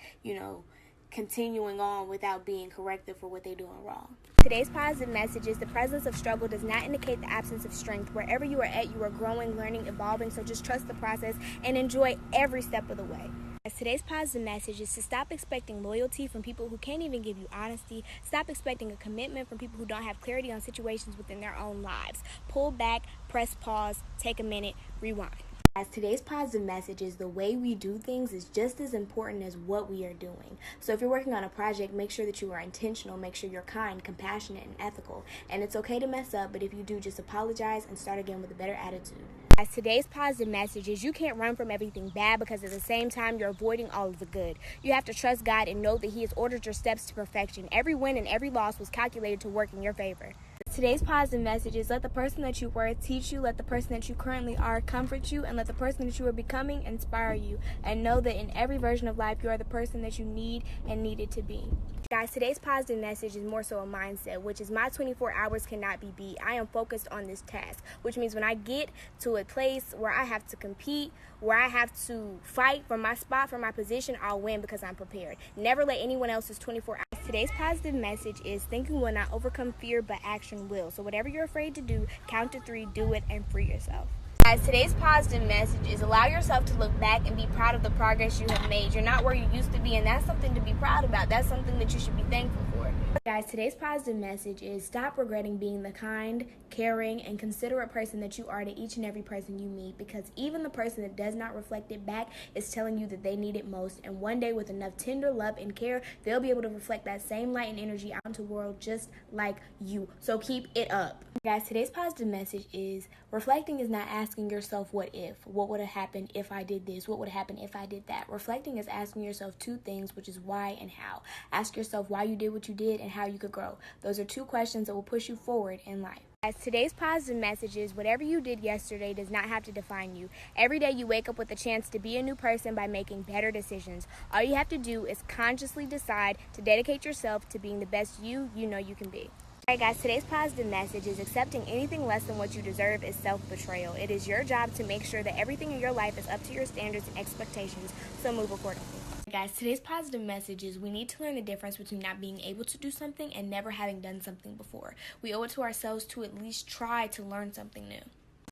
continuing on without being corrected for what they're doing wrong. Today's positive message is the presence of struggle does not indicate the absence of strength. Wherever you are at, you are growing, learning, evolving, so just trust the process and enjoy every step of the way. Today's positive message is to stop expecting loyalty from people who can't even give you honesty. Stop expecting a commitment from people who don't have clarity on situations within their own lives. Pull back, press pause, take a minute, rewind. As today's positive message is the way we do things is just as important as what we are doing. So if you're working on a project, make sure that you are intentional, make sure you're kind, compassionate, and ethical. And it's okay to mess up, but if you do, just apologize and start again with a better attitude. As today's positive message is you can't run from everything bad because at the same time you're avoiding all of the good. You have to trust God and know that He has ordered your steps to perfection. Every win and every loss was calculated to work in your favor. Today's positive message is let the person that you were teach you, let the person that you currently are comfort you, and let the person that you are becoming inspire you. And know that in every version of life, you are the person that you need and needed to be. Guys, today's positive message is more so a mindset, which is my 24 hours cannot be beat. I am focused on this task, which means when I get to a place where I have to compete, where I have to fight for my spot, for my position, I'll win because I'm prepared. Never let anyone else's 24 hours. Today's positive message is thinking will not overcome fear, but action will. So whatever you're afraid to do, count to 3, do it, and free yourself. Guys, today's positive message is allow yourself to look back and be proud of the progress you have made. You're not where you used to be, and that's something to be proud about. That's something that you should be thankful for. Guys, today's positive message is stop regretting being the kind, caring, and considerate person that you are to each and every person you meet, because even the person that does not reflect it back is telling you that they need it most, and one day with enough tender love and care, they'll be able to reflect that same light and energy out into the world just like you. So keep it up. Guys, today's positive message is reflecting is not asking yourself what if. What would have happened if I did this? What would have happened if I did that? Reflecting is asking yourself 2 things, which is why and how. Ask yourself why you did what you did and how you could grow. Those are 2 questions that will push you forward in life. Guys, today's positive message is whatever you did yesterday does not have to define you. Every day you wake up with a chance to be a new person by making better decisions. All you have to do is consciously decide to dedicate yourself to being the best you know you can be. Alright guys, today's positive message is accepting anything less than what you deserve is self-betrayal. It is your job to make sure that everything in your life is up to your standards and expectations, so move accordingly. Guys, today's positive message is we need to learn the difference between not being able to do something and never having done something before. We owe it to ourselves to at least try to learn something new.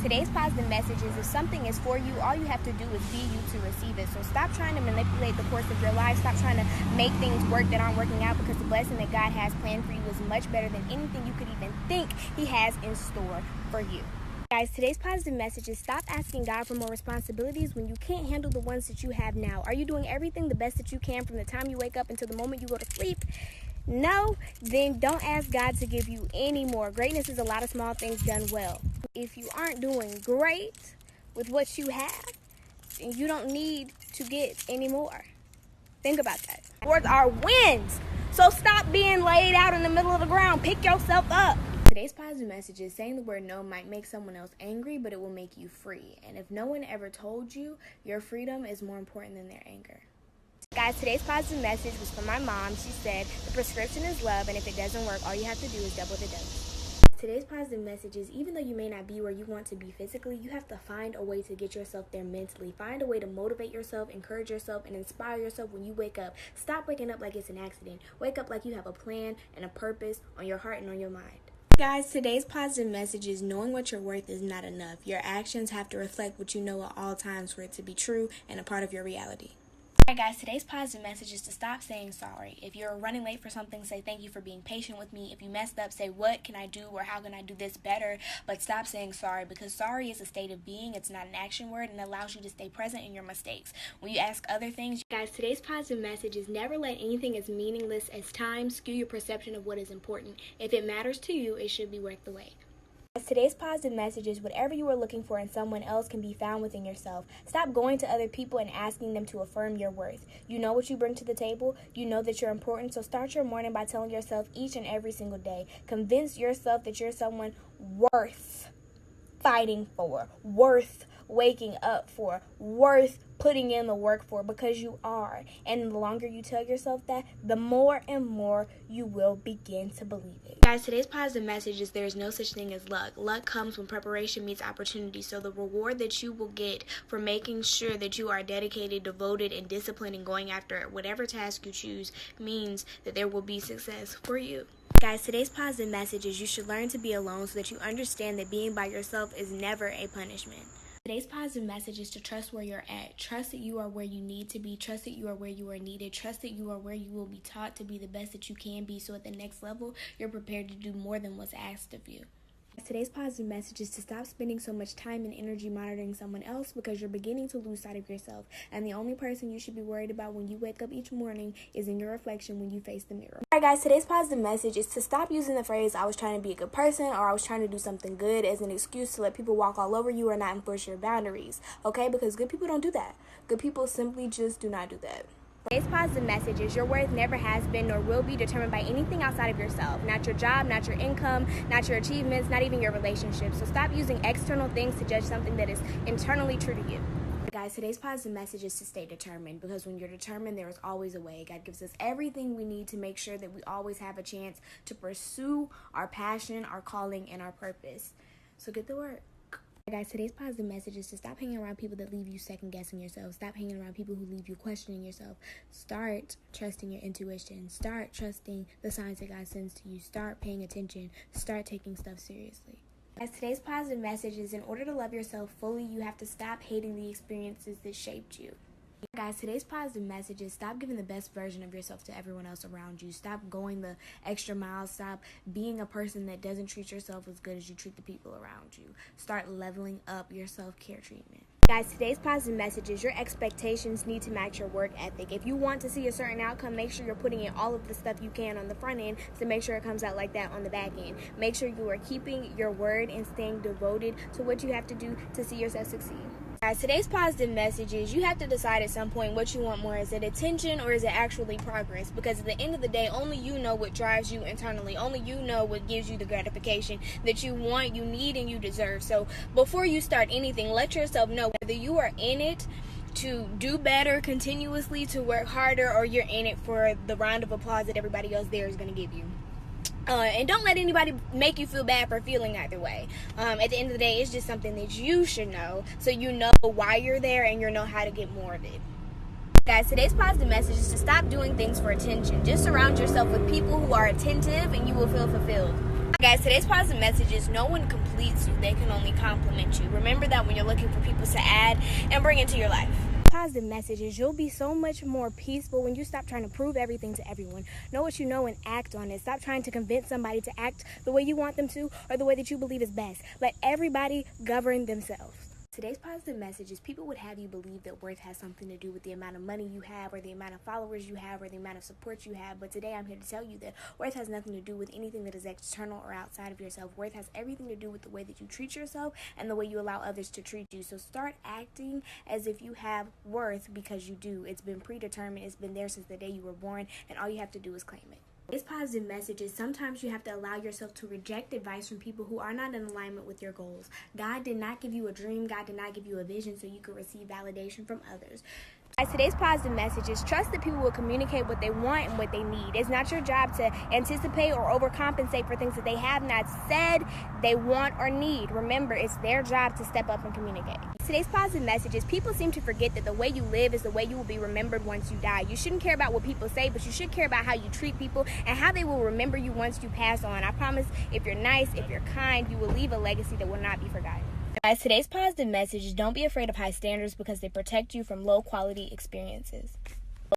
Today's positive message is if something is for you, all you have to do is be you to receive it. So stop trying to manipulate the course of your life. Stop trying to make things work that aren't working out, because the blessing that God has planned for you is much better than anything you could even think He has in store for you. Guys, today's positive message is stop asking God for more responsibilities when you can't handle the ones that you have now. Are you doing everything the best that you can from the time you wake up until the moment you go to sleep? No? Then don't ask God to give you any more. Greatness is a lot of small things done well. If you aren't doing great with what you have, then you don't need to get any more. Think about that. Words are wins. So stop being laid out in the middle of the ground. Pick yourself up. Today's positive message is saying the word no might make someone else angry, but it will make you free. And if no one ever told you, your freedom is more important than their anger. Guys, today's positive message was from my mom. She said, the prescription is love, and if it doesn't work, all you have to do is double the dose. Today's positive message is even though you may not be where you want to be physically, you have to find a way to get yourself there mentally. Find a way to motivate yourself, encourage yourself, and inspire yourself when you wake up. Stop waking up like it's an accident. Wake up like you have a plan and a purpose on your heart and on your mind. Guys, today's positive message is knowing what you're worth is not enough. Your actions have to reflect what you know at all times for it to be true and a part of your reality. Alright guys, today's positive message is to stop saying sorry. If you're running late for something, say thank you for being patient with me. If you messed up, say what can I do or how can I do this better? But stop saying sorry, because sorry is a state of being. It's not an action word, and it allows you to stay present in your mistakes. When you ask other things, guys, today's positive message is never let anything as meaningless as time skew your perception of what is important. If it matters to you, it should be worth the wait. Today's positive message is whatever you are looking for in someone else can be found within yourself. Stop going to other people and asking them to affirm your worth. You know what you bring to the table. You know that you're important. So start your morning by telling yourself each and every single day. Convince yourself that you're someone worth fighting for, worth waking up for, worth putting in the work for, because you are. And the longer you tell yourself that, the more and more you will begin to believe it. Guys, today's positive message is there is no such thing as luck. Luck comes when preparation meets opportunity. So the reward that you will get for making sure that you are dedicated, devoted, and disciplined in going after whatever task you choose means that there will be success for you. Guys, today's positive message is you should learn to be alone so that you understand that being by yourself is never a punishment. Today's positive message is to trust where you're at. Trust that you are where you need to be. Trust that you are where you are needed. Trust that you are where you will be taught to be the best that you can be, so at the next level, you're prepared to do more than what's asked of you. Today's positive message is to stop spending so much time and energy monitoring someone else, because you're beginning to lose sight of yourself. And the only person you should be worried about when you wake up each morning is in your reflection when you face the mirror. Alright guys, today's positive message is to stop using the phrase, I was trying to be a good person, or I was trying to do something good, as an excuse to let people walk all over you or not enforce your boundaries. Okay? Because good people don't do that. Good people simply just do not do that. Today's positive message is your worth never has been nor will be determined by anything outside of yourself. Not your job, not your income, not your achievements, not even your relationships. So stop using external things to judge something that is internally true to you. Guys, today's positive message is to stay determined, because when you're determined, there is always a way. God gives us everything we need to make sure that we always have a chance to pursue our passion, our calling, and our purpose. So get to work. Guys, today's positive message is to stop hanging around people that leave you second guessing yourself. Stop hanging around people who leave you questioning yourself. Start trusting your intuition. Start trusting the signs that God sends to you. Start paying attention. Start taking stuff seriously. Guys, today's positive message is in order to love yourself fully, you have to stop hating the experiences that shaped you. Guys, today's positive message is stop giving the best version of yourself to everyone else around you. Stop going the extra mile. Stop being a person that doesn't treat yourself as good as you treat the people around you. Start leveling up your self-care treatment. Guys, today's positive message is your expectations need to match your work ethic. If you want to see a certain outcome, make sure you're putting in all of the stuff you can on the front end to make sure it comes out like that on the back end. Make sure you are keeping your word and staying devoted to what you have to do to see yourself succeed. Guys, today's positive message is you have to decide at some point what you want more. Is it attention or is it actually progress? Because at the end of the day, only you know what drives you internally. Only you know what gives you the gratification that you want, you need, and you deserve. So before you start anything, let yourself know whether you are in it to do better continuously, to work harder, or you're in it for the round of applause that everybody else there is going to give you. And don't let anybody make you feel bad for feeling either way. At the end of the day, it's just something that you should know, so you know why you're there and you know how to get more of it. Guys, today's positive message is to stop doing things for attention. Just surround yourself with people who are attentive and you will feel fulfilled. Guys, today's positive message is no one completes you, they can only compliment you. Remember that when you're looking for people to add and bring into your life. Positive message is you'll be so much more peaceful when you stop trying to prove everything to everyone. Know what you know and act on it. Stop trying to convince somebody to act the way you want them to or the way that you believe is best. Let everybody govern themselves. Today's positive message is people would have you believe that worth has something to do with the amount of money you have or the amount of followers you have or the amount of support you have. But today I'm here to tell you that worth has nothing to do with anything that is external or outside of yourself. Worth has everything to do with the way that you treat yourself and the way you allow others to treat you. So start acting as if you have worth, because you do. It's been predetermined. It's been there since the day you were born, and all you have to do is claim it. This positive message is sometimes you have to allow yourself to reject advice from people who are not in alignment with your goals. God did not give you a dream. God did not give you a vision so you could receive validation from others. Guys, today's positive message is trust that people will communicate what they want and what they need. It's not your job to anticipate or overcompensate for things that they have not said they want or need. Remember, it's their job to step up and communicate. Today's positive message is people seem to forget that the way you live is the way you will be remembered once you die. You shouldn't care about what people say, but you should care about how you treat people and how they will remember you once you pass on. I promise, if you're nice, if you're kind, you will leave a legacy that will not be forgotten. Guys, today's positive message is don't be afraid of high standards because they protect you from low quality experiences.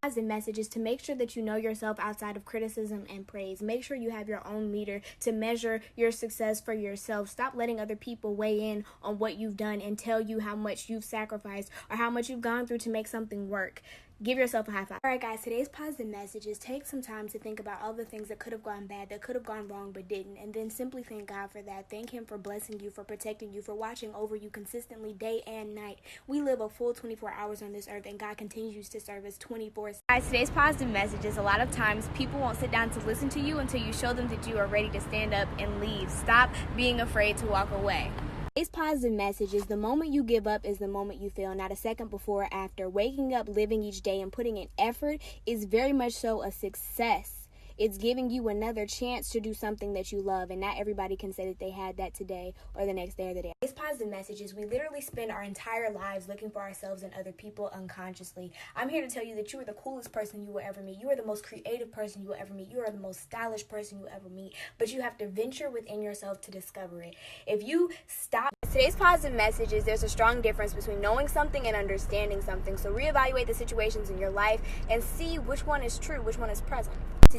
Positive message is to make sure that you know yourself outside of criticism and praise. Make sure you have your own meter to measure your success for yourself. Stop letting other people weigh in on what you've done and tell you how much you've sacrificed or how much you've gone through to make something work. Give yourself a high five. Alright guys, today's positive message is take some time to think about all the things that could have gone bad, that could have gone wrong but didn't, and then simply thank God for that. Thank Him for blessing you, for protecting you, for watching over you consistently day and night. We live a full 24 hours on this earth and God continues to serve us 24/7. Guys, today's positive message is a lot of times people won't sit down to listen to you until you show them that you are ready to stand up and leave. Stop being afraid to walk away. Today's positive message is the moment you give up is the moment you fail, not a second before or after. Waking up, living each day, and putting in effort is very much so a success. It's giving you another chance to do something that you love, and not everybody can say that they had that today or the next day or the day. This positive message is we literally spend our entire lives looking for ourselves in other people unconsciously. I'm here to tell you that you are the coolest person you will ever meet. You are the most creative person you will ever meet. You are the most stylish person you will ever meet, but you have to venture within yourself to discover it. If you stop... Today's positive message is there's a strong difference between knowing something and understanding something. So reevaluate the situations in your life and see which one is true, which one is present.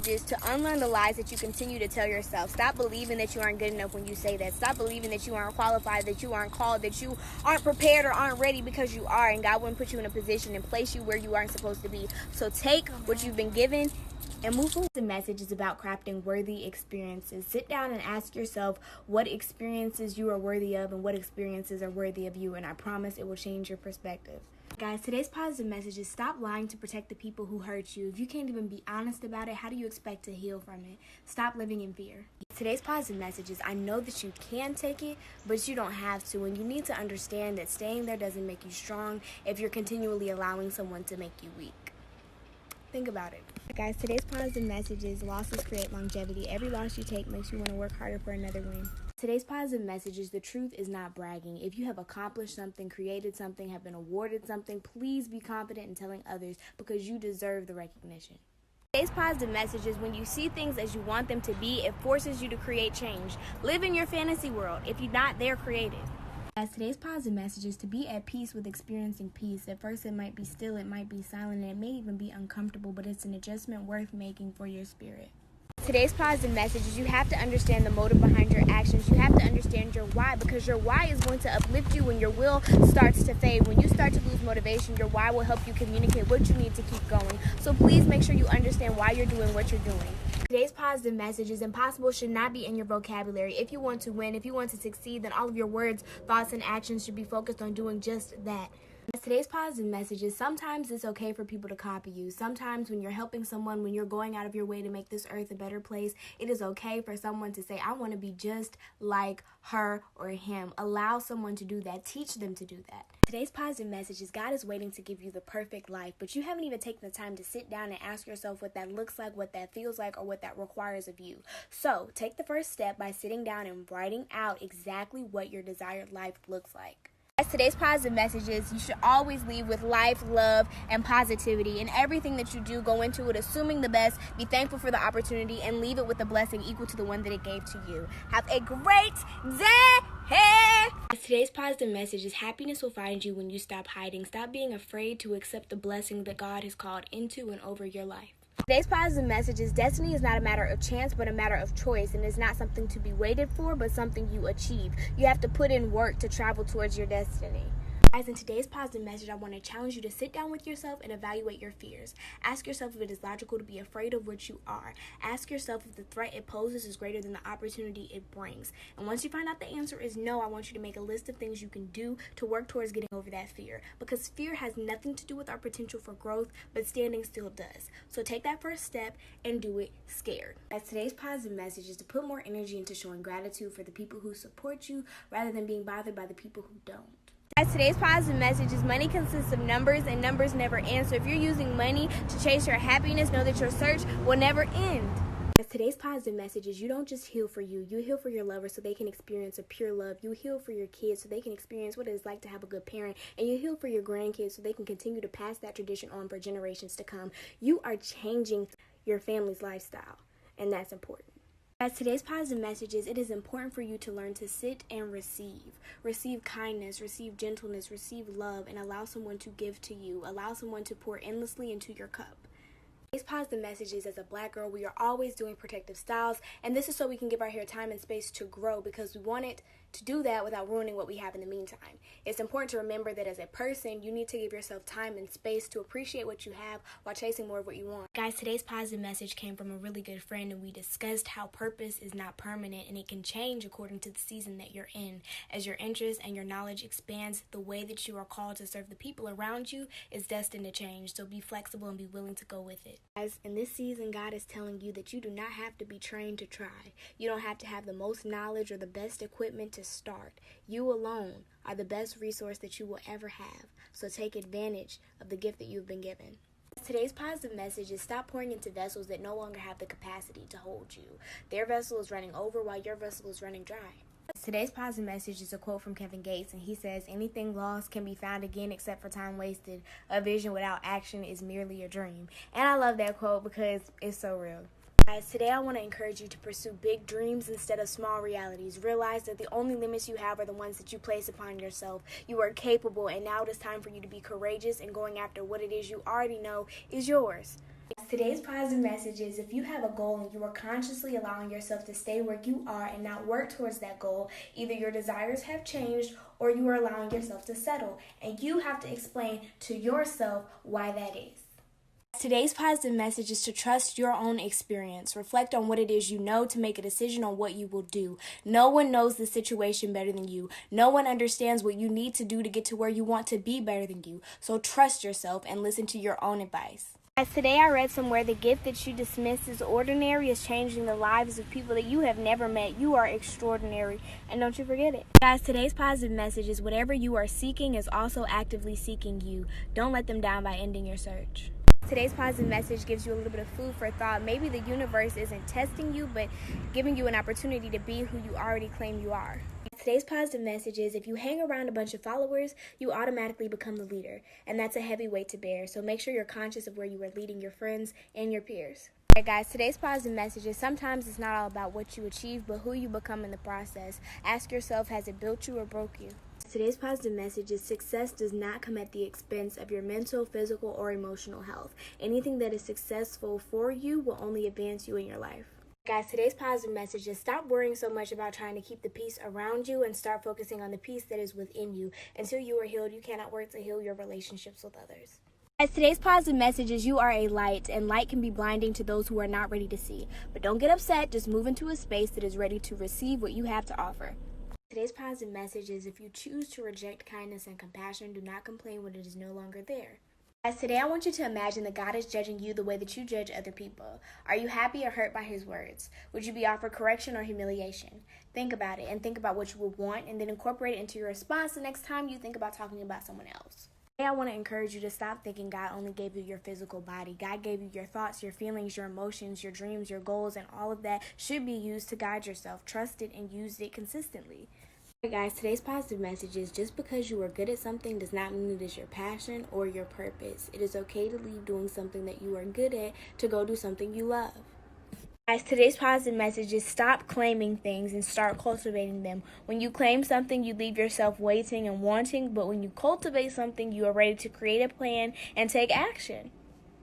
Is to unlearn the lies that you continue to tell yourself. Stop believing that you aren't good enough when you say that. Stop believing that you aren't qualified, that you aren't called, that you aren't prepared or aren't ready, because you are, and God wouldn't put you in a position and place you where you aren't supposed to be. So take what you've been given and move forward. The message is about crafting worthy experiences. Sit down and ask yourself what experiences you are worthy of and what experiences are worthy of you, and I promise it will change your perspective. Guys, today's positive message is stop lying to protect the people who hurt you. If you can't even be honest about it, how do you expect to heal from it? Stop living in fear. Today's positive message is I know that you can take it, but you don't have to, and you need to understand that staying there doesn't make you strong if you're continually allowing someone to make you weak. Think about it. Guys, today's positive message is losses create longevity. Every loss you take makes you want to work harder for another win. Today's positive message is the truth is not bragging. If you have accomplished something, created something, have been awarded something, please be confident in telling others because you deserve the recognition. Today's positive message is when you see things as you want them to be, it forces you to create change. Live in your fantasy world. If you're not there, create it. As today's positive message is to be at peace with experiencing peace. At first it might be still, it might be silent, and it may even be uncomfortable, but it's an adjustment worth making for your spirit. Today's positive message is you have to understand the motive behind your actions. You have to understand your why, because your why is going to uplift you when your will starts to fade. When you start to lose motivation, your why will help you communicate what you need to keep going. So please make sure you understand why you're doing what you're doing. Today's positive message is impossible should not be in your vocabulary. If you want to win, if you want to succeed, then all of your words, thoughts, and actions should be focused on doing just that. Today's positive message is sometimes it's okay for people to copy you. Sometimes when you're helping someone, when you're going out of your way to make this earth a better place, it is okay for someone to say, I want to be just like her or him. Allow someone to do that. Teach them to do that. Today's positive message is God is waiting to give you the perfect life, but you haven't even taken the time to sit down and ask yourself what that looks like, what that feels like, or what that requires of you. So take the first step by sitting down and writing out exactly what your desired life looks like. Today's positive message is you should always leave with life, love, and positivity. In everything that you do, go into it assuming the best, be thankful for the opportunity, and leave it with a blessing equal to the one that it gave to you. Have a great day! Today's positive message is happiness will find you when you stop hiding. Stop being afraid to accept the blessing that God has called into and over your life. Today's positive message is destiny is not a matter of chance, but a matter of choice, and is not something to be waited for, but something you achieve. You have to put in work to travel towards your destiny. Guys, in today's positive message, I want to challenge you to sit down with yourself and evaluate your fears. Ask yourself if it is logical to be afraid of what you are. Ask yourself if the threat it poses is greater than the opportunity it brings. And once you find out the answer is no, I want you to make a list of things you can do to work towards getting over that fear. Because fear has nothing to do with our potential for growth, but standing still does. So take that first step and do it scared. As today's positive message is to put more energy into showing gratitude for the people who support you rather than being bothered by the people who don't. As today's positive message is money consists of numbers and numbers never end. So if you're using money to chase your happiness, know that your search will never end. As today's positive message is you don't just heal for you. You heal for your lover so they can experience a pure love. You heal for your kids so they can experience what it is like to have a good parent. And you heal for your grandkids so they can continue to pass that tradition on for generations to come. You are changing your family's lifestyle, and that's important. As today's positive message is, it is important for you to learn to sit and receive. Receive kindness, receive gentleness, receive love, and allow someone to give to you. Allow someone to pour endlessly into your cup. Today's positive message is, as a black girl, we are always doing protective styles, and this is so we can give our hair time and space to grow because we want it to do that without ruining what we have in the meantime. It's important to remember that as a person, you need to give yourself time and space to appreciate what you have while chasing more of what you want. Guys, today's positive message came from a really good friend, and we discussed how purpose is not permanent and it can change according to the season that you're in. As your interest and your knowledge expands, the way that you are called to serve the people around you is destined to change. So be flexible and be willing to go with it. Guys, in this season, God is telling you that you do not have to be trained to try. You don't have to have the most knowledge or the best equipment to start. You alone are the best resource that you will ever have. So take advantage of the gift that you've been given. Today's positive message is stop pouring into vessels that no longer have the capacity to hold you. Their vessel is running over while your vessel is running dry. Today's positive message is a quote from Kevin Gates, and he says, anything lost can be found again except for time wasted. A vision without action is merely a dream. And I love that quote because it's so real. Guys, today I want to encourage you to pursue big dreams instead of small realities. Realize that the only limits you have are the ones that you place upon yourself. You are capable, and now it is time for you to be courageous and going after what it is you already know is yours. Today's positive message is if you have a goal and you are consciously allowing yourself to stay where you are and not work towards that goal, either your desires have changed or you are allowing yourself to settle. And you have to explain to yourself why that is. Today's positive message is to trust your own experience. Reflect on what it is you know to make a decision on what you will do. No one knows the situation better than you. No one understands what you need to do to get to where you want to be better than you. So trust yourself and listen to your own advice. Today I read somewhere the gift that you dismiss as ordinary is changing the lives of people that you have never met. You are extraordinary, and don't you forget it. Guys, today's positive message is whatever you are seeking is also actively seeking you. Don't let them down by ending your search. Today's positive message gives you a little bit of food for thought. Maybe the universe isn't testing you, but giving you an opportunity to be who you already claim you are. Today's positive message is if you hang around a bunch of followers, you automatically become the leader, and that's a heavy weight to bear. So make sure you're conscious of where you are leading your friends and your peers. Alright guys, today's positive message is sometimes it's not all about what you achieve, but who you become in the process. Ask yourself, has it built you or broke you? Today's positive message is success does not come at the expense of your mental, physical, or emotional health. Anything that is successful for you will only advance you in your life. Guys, today's positive message is stop worrying so much about trying to keep the peace around you and start focusing on the peace that is within you. Until you are healed, you cannot work to heal your relationships with others. Guys, today's positive message is you are a light, and light can be blinding to those who are not ready to see. But don't get upset, just move into a space that is ready to receive what you have to offer. Today's positive message is if you choose to reject kindness and compassion, do not complain when it is no longer there. Guys, today I want you to imagine that God is judging you the way that you judge other people. Are you happy or hurt by his words? Would you be offered correction or humiliation? Think about it and think about what you would want and then incorporate it into your response the next time you think about talking about someone else. Today I want to encourage you to stop thinking God only gave you your physical body. God gave you your thoughts, your feelings, your emotions, your dreams, your goals, and all of that should be used to guide yourself. Trust it and use it consistently. Alright guys, today's positive message is just because you are good at something does not mean it is your passion or your purpose. It is okay to leave doing something that you are good at to go do something you love. Guys, today's positive message is stop claiming things and start cultivating them. When you claim something, you leave yourself waiting and wanting, but when you cultivate something, you are ready to create a plan and take action.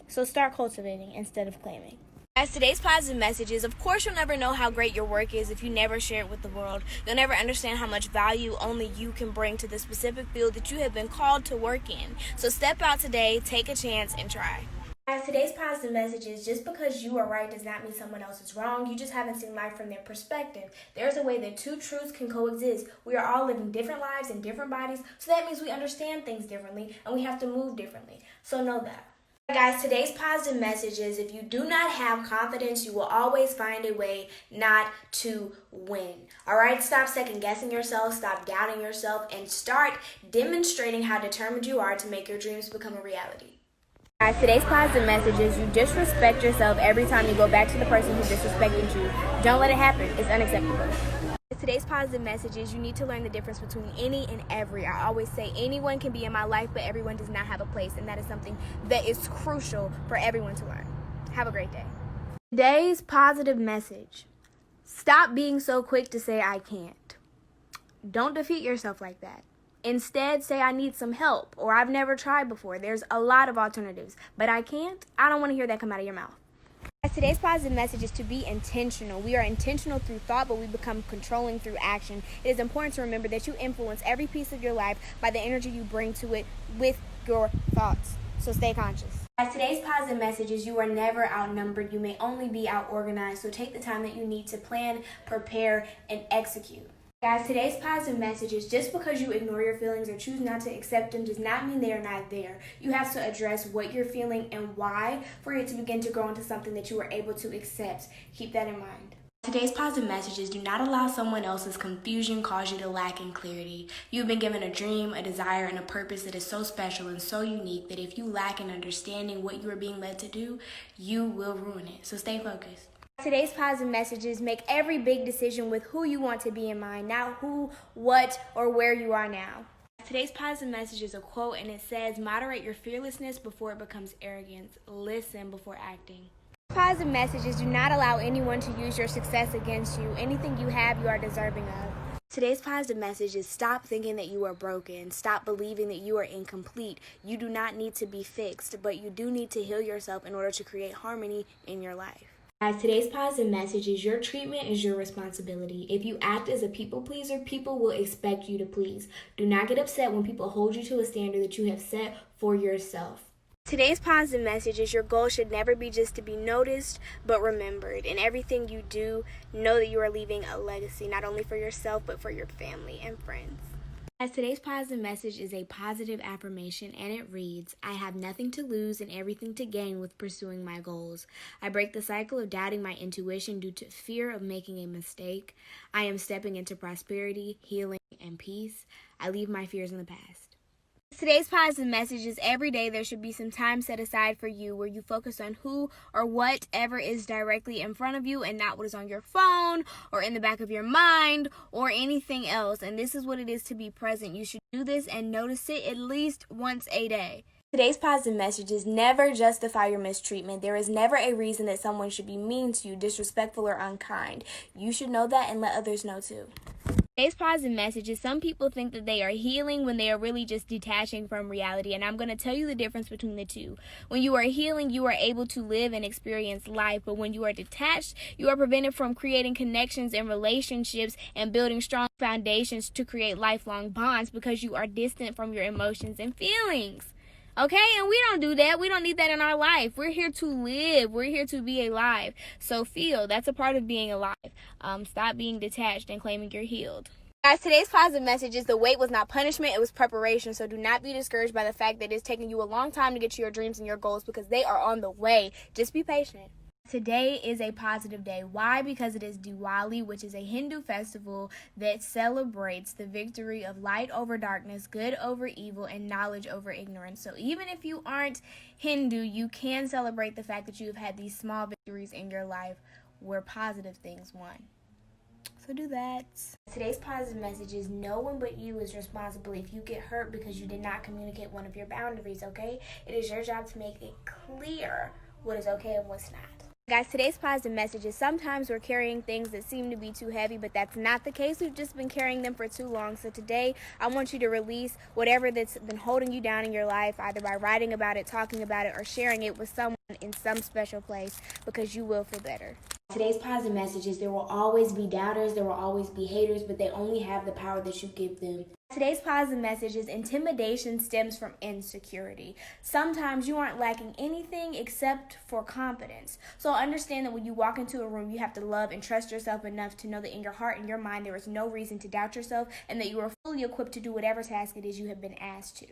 So start cultivating instead of claiming. As today's positive message is, of course you'll never know how great your work is if you never share it with the world. You'll never understand how much value only you can bring to the specific field that you have been called to work in. So step out today, take a chance, and try. As today's positive message is, just because you are right does not mean someone else is wrong. You just haven't seen life from their perspective. There's a way that two truths can coexist. We are all living different lives in different bodies, so that means we understand things differently and we have to move differently. So know that. Guys, today's positive message is if you do not have confidence, you will always find a way not to win. All right, stop second guessing yourself, stop doubting yourself, and start demonstrating how determined you are to make your dreams become a reality. Guys, today's positive message is you disrespect yourself every time you go back to the person who disrespected you. Don't let it happen. It's unacceptable. Today's positive message is you need to learn the difference between any and every. I always say anyone can be in my life, but everyone does not have a place, and that is something that is crucial for everyone to learn. Have a great day. Today's positive message. Stop being so quick to say I can't. Don't defeat yourself like that. Instead, say I need some help or I've never tried before. There's a lot of alternatives, but I can't. I don't want to hear that come out of your mouth. Today's positive message is to be intentional. We are intentional through thought, but we become controlling through action. It is important to remember that you influence every piece of your life by the energy you bring to it with your thoughts. So stay conscious. Today's positive message is you are never outnumbered. You may only be outorganized. So take the time that you need to plan, prepare, and execute. Guys, today's positive message is just because you ignore your feelings or choose not to accept them does not mean they are not there. You have to address what you're feeling and why for it to begin to grow into something that you are able to accept. Keep that in mind. Today's positive message is do not allow someone else's confusion cause you to lack in clarity. You've been given a dream, a desire, and a purpose that is so special and so unique that if you lack in understanding what you are being led to do, you will ruin it. So stay focused. Today's positive message is make every big decision with who you want to be in mind, not who, what, or where you are now. Today's positive message is a quote, and it says, moderate your fearlessness before it becomes arrogance. Listen before acting. Positive messages do not allow anyone to use your success against you. Anything you have, you are deserving of. Today's positive message is stop thinking that you are broken. Stop believing that you are incomplete. You do not need to be fixed, but you do need to heal yourself in order to create harmony in your life. Guys, today's positive message is your treatment is your responsibility. If you act as a people pleaser, people will expect you to please. Do not get upset when people hold you to a standard that you have set for yourself. Today's positive message is your goal should never be just to be noticed, but remembered. In everything you do, know that you are leaving a legacy, not only for yourself, but for your family and friends. As today's positive message is a positive affirmation, and it reads, I have nothing to lose and everything to gain with pursuing my goals. I break the cycle of doubting my intuition due to fear of making a mistake. I am stepping into prosperity, healing, and peace. I leave my fears in the past. Today's positive message is every day there should be some time set aside for you where you focus on who or whatever is directly in front of you and not what is on your phone or in the back of your mind or anything else. And this is what it is to be present. You should do this and notice it at least once a day. Today's positive message is never justify your mistreatment. There is never a reason that someone should be mean to you, disrespectful, or unkind. You should know that and let others know too. Today's positive message is some people think that they are healing when they are really just detaching from reality, and I'm going to tell you the difference between the two. When you are healing, you are able to live and experience life, but when you are detached, you are prevented from creating connections and relationships and building strong foundations to create lifelong bonds because you are distant from your emotions and feelings. Okay, and we don't do that. We don't need that in our life. We're here to live. We're here to be alive. So feel, that's a part of being alive. Stop being detached and claiming you're healed. Guys, today's positive message is the wait was not punishment, it was preparation. So do not be discouraged by the fact that it's taking you a long time to get to your dreams and your goals because they are on the way. Just be patient. Today is a positive day. Why? Because it is Diwali, which is a Hindu festival that celebrates the victory of light over darkness, good over evil, and knowledge over ignorance. So even if you aren't Hindu, you can celebrate the fact that you have had these small victories in your life where positive things won. So do that. Today's positive message is no one but you is responsible if you get hurt because you did not communicate one of your boundaries, okay? It is your job to make it clear what is okay and what's not. Guys, today's positive message is sometimes we're carrying things that seem to be too heavy, but that's not the case. We've just been carrying them for too long. So today, I want you to release whatever that's been holding you down in your life, either by writing about it, talking about it, or sharing it with someone in some special place, because you will feel better. Today's positive message is there will always be doubters, there will always be haters, but they only have the power that you give them. Today's positive message is intimidation stems from insecurity. Sometimes you aren't lacking anything except for confidence. So understand that when you walk into a room, you have to love and trust yourself enough to know that in your heart and your mind there is no reason to doubt yourself and that you are fully equipped to do whatever task it is you have been asked to.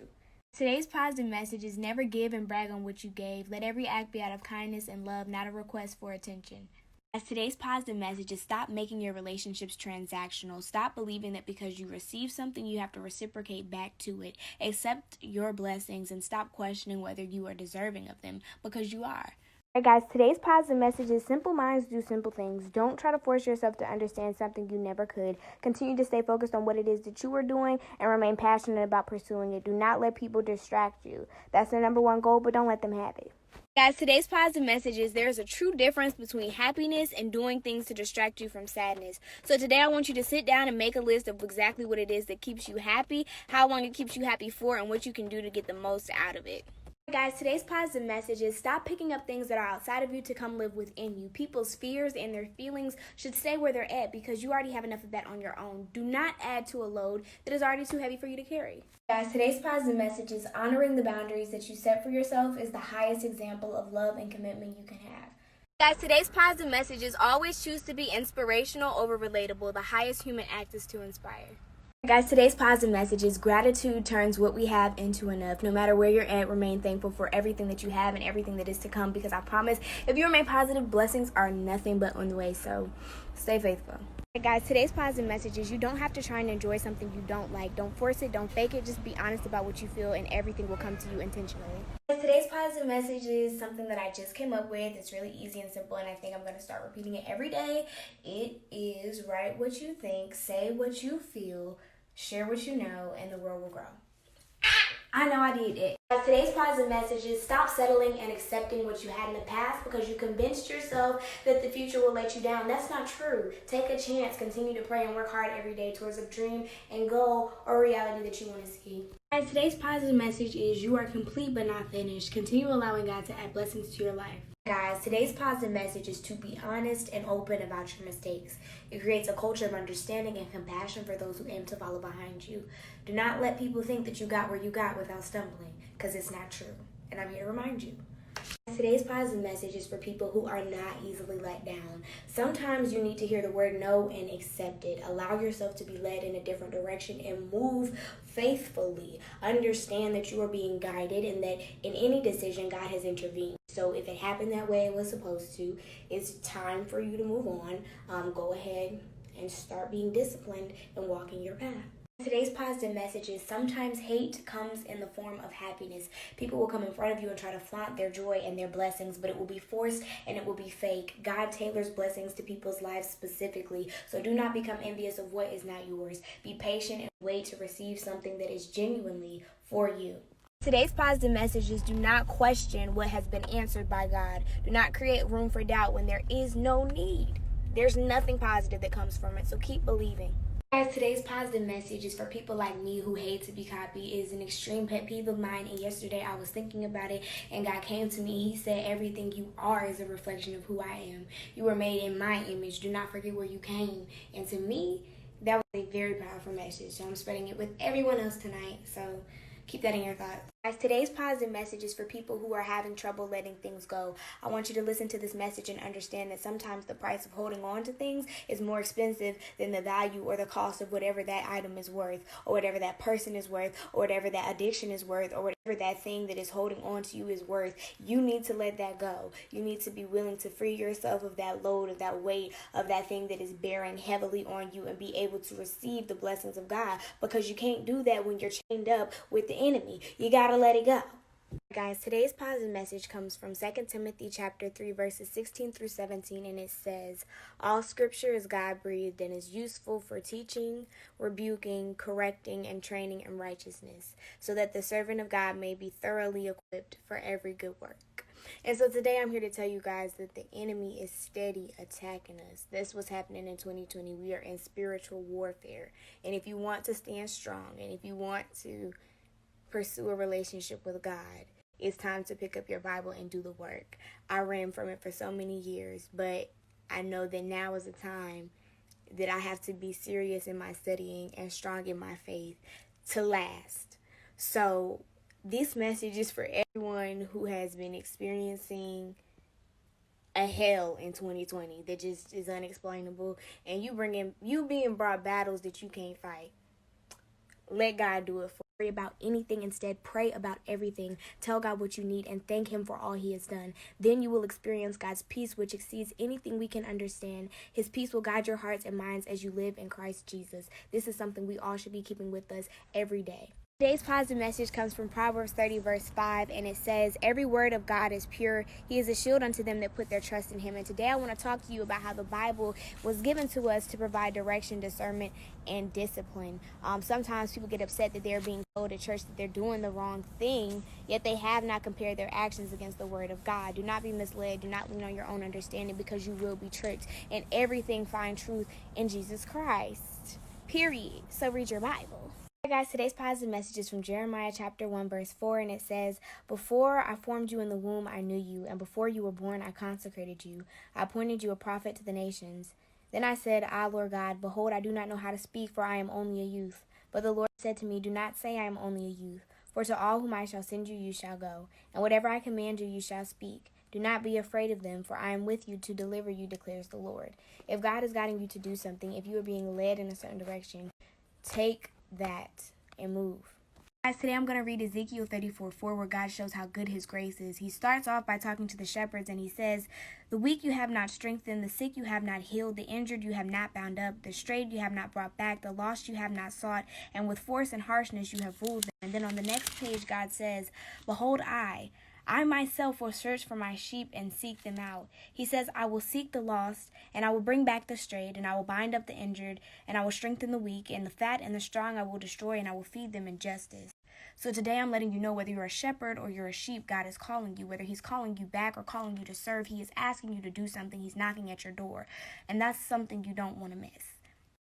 Today's positive message is never give and brag on what you gave. Let every act be out of kindness and love, not a request for attention. As today's positive message is stop making your relationships transactional. Stop believing that because you receive something, you have to reciprocate back to it. Accept your blessings and stop questioning whether you are deserving of them, because you are. Alright guys, today's positive message is simple minds do simple things. Don't try to force yourself to understand something you never could. Continue to stay focused on what it is that you are doing and remain passionate about pursuing it. Do not let people distract you. That's the number one goal, but don't let them have it. Guys, today's positive message is there's a true difference between happiness and doing things to distract you from sadness. So today I want you to sit down and make a list of exactly what it is that keeps you happy, how long it keeps you happy for, and what you can do to get the most out of it. Guys, today's positive message is stop picking up things that are outside of you to come live within you. People's fears and their feelings should stay where they're at because you already have enough of that on your own. Do not add to a load that is already too heavy for you to carry. Guys, today's positive message is honoring the boundaries that you set for yourself is the highest example of love and commitment you can have. Guys, today's positive message is always choose to be inspirational over relatable. The highest human act is to inspire. Guys, today's positive message is gratitude turns what we have into enough. No matter where you're at, remain thankful for everything that you have and everything that is to come, because I promise if you remain positive, blessings are nothing but on the way. So stay faithful. Guys, today's positive message is you don't have to try and enjoy something you don't like. Don't force it, don't fake it, just be honest about what you feel and everything will come to you intentionally. Today's positive message is something that I just came up with. It's really easy and simple, and I think I'm going to start repeating it every day. It is write what you think, say what you feel, share what you know, and the world will grow. I know I did it. Today's positive message is stop settling and accepting what you had in the past because you convinced yourself that the future will let you down. That's not true. Take a chance, continue to pray, and work hard every day towards a dream and goal or reality that you want to see. Guys, today's positive message is you are complete but not finished. Continue allowing God to add blessings to your life. Guys, today's positive message is to be honest and open about your mistakes. It creates a culture of understanding and compassion for those who aim to follow behind you. Do not let people think that you got where you got without stumbling, because it's not true. and I'm here to remind you. Today's positive message is for people who are not easily let down. Sometimes you need to hear the word no and accept it. Allow yourself to be led in a different direction and move faithfully. Understand that you are being guided and that in any decision, God has intervened. So if it happened that way it was supposed to, it's time for you to move on. Go ahead and start being disciplined and walking your path. Today's positive message is sometimes hate comes in the form of happiness. People will come in front of you and try to flaunt their joy and their blessings, but it will be forced and it will be fake. God tailors blessings to people's lives specifically, so do not become envious of what is not yours. Be patient and wait to receive something that is genuinely for you. Today's positive message is do not question what has been answered by God. Do not create room for doubt when there is no need. There's nothing positive that comes from it, so keep believing. Guys, today's positive message is for people like me who hate to be copied. It is an extreme pet peeve of mine, and yesterday I was thinking about it, and God came to me. He said, everything you are is a reflection of who I am. You were made in my image. Do not forget where you came. And to me, that was a very powerful message, so I'm spreading it with everyone else tonight, so keep that in your thoughts. Guys, today's positive message is for people who are having trouble letting things go. I want you to listen to this message and understand that sometimes the price of holding on to things is more expensive than the value or the cost of whatever that item is worth, or whatever that person is worth, or whatever that addiction is worth, or whatever that thing that is holding on to you is worth. You need to let that go. You need to be willing to free yourself of that load, of that weight, of that thing that is bearing heavily on you, and be able to receive the blessings of God, because you can't do that when you're chained up with the enemy. You gotta let it go. Guys, today's positive message comes from 2 Timothy chapter 3, verses 16 through 17, and it says, all scripture is God-breathed and is useful for teaching, rebuking, correcting, and training in righteousness, so that the servant of God may be thoroughly equipped for every good work. And so today I'm here to tell you guys that the enemy is steady attacking us. That's what's happening in 2020. We are in spiritual warfare. And if you want to stand strong, and if you want to pursue a relationship with God, it's time to pick up your Bible and do the work. I ran from it for so many years, but I know that now is the time that I have to be serious in my studying and strong in my faith to last. So this message is for everyone who has been experiencing a hell in 2020 that just is unexplainable, and you being brought battles that you can't fight. Let God do it for you. Worry about anything. Instead, pray about everything. Tell God what you need and thank him for all he has done. Then you will experience God's peace, which exceeds anything we can understand. His peace will guide your hearts and minds as you live in Christ Jesus. This is something we all should be keeping with us every day. Today's positive message comes from Proverbs 30, verse 5, and it says, every word of God is pure. He is a shield unto them that put their trust in him. And today I want to talk to you about how the Bible was given to us to provide direction, discernment, and discipline. Sometimes people get upset that they're being told at church that they're doing the wrong thing, yet they have not compared their actions against the word of God. Do not be misled. Do not lean on your own understanding, because you will be tricked. And everything find truth in Jesus Christ. Period. So read your Bible. Guys, today's positive message is from Jeremiah chapter 1, verse 4, and it says, before I formed you in the womb, I knew you, and before you were born, I consecrated you. I appointed you a prophet to the nations. Then I said, Lord God, behold, I do not know how to speak, for I am only a youth. But the Lord said to me, do not say I am only a youth, for to all whom I shall send you, you shall go, and whatever I command you, you shall speak. Do not be afraid of them, for I am with you to deliver you, declares the Lord. If God is guiding you to do something, if you are being led in a certain direction, take that and move. Guys, today I'm going to read Ezekiel 34:4, where God shows how good his grace is. He starts off by talking to the shepherds, and he says, the weak you have not strengthened, the sick you have not healed, the injured you have not bound up, the strayed you have not brought back, the lost you have not sought, and with force and harshness you have ruled them. And then on the next page, God says, behold, I myself will search for my sheep and seek them out. He says, I will seek the lost, and I will bring back the strayed, and I will bind up the injured, and I will strengthen the weak, and the fat and the strong I will destroy, and I will feed them in justice. So today I'm letting you know, whether you're a shepherd or you're a sheep, God is calling you. Whether he's calling you back or calling you to serve, he is asking you to do something. He's knocking at your door, and that's something you don't want to miss.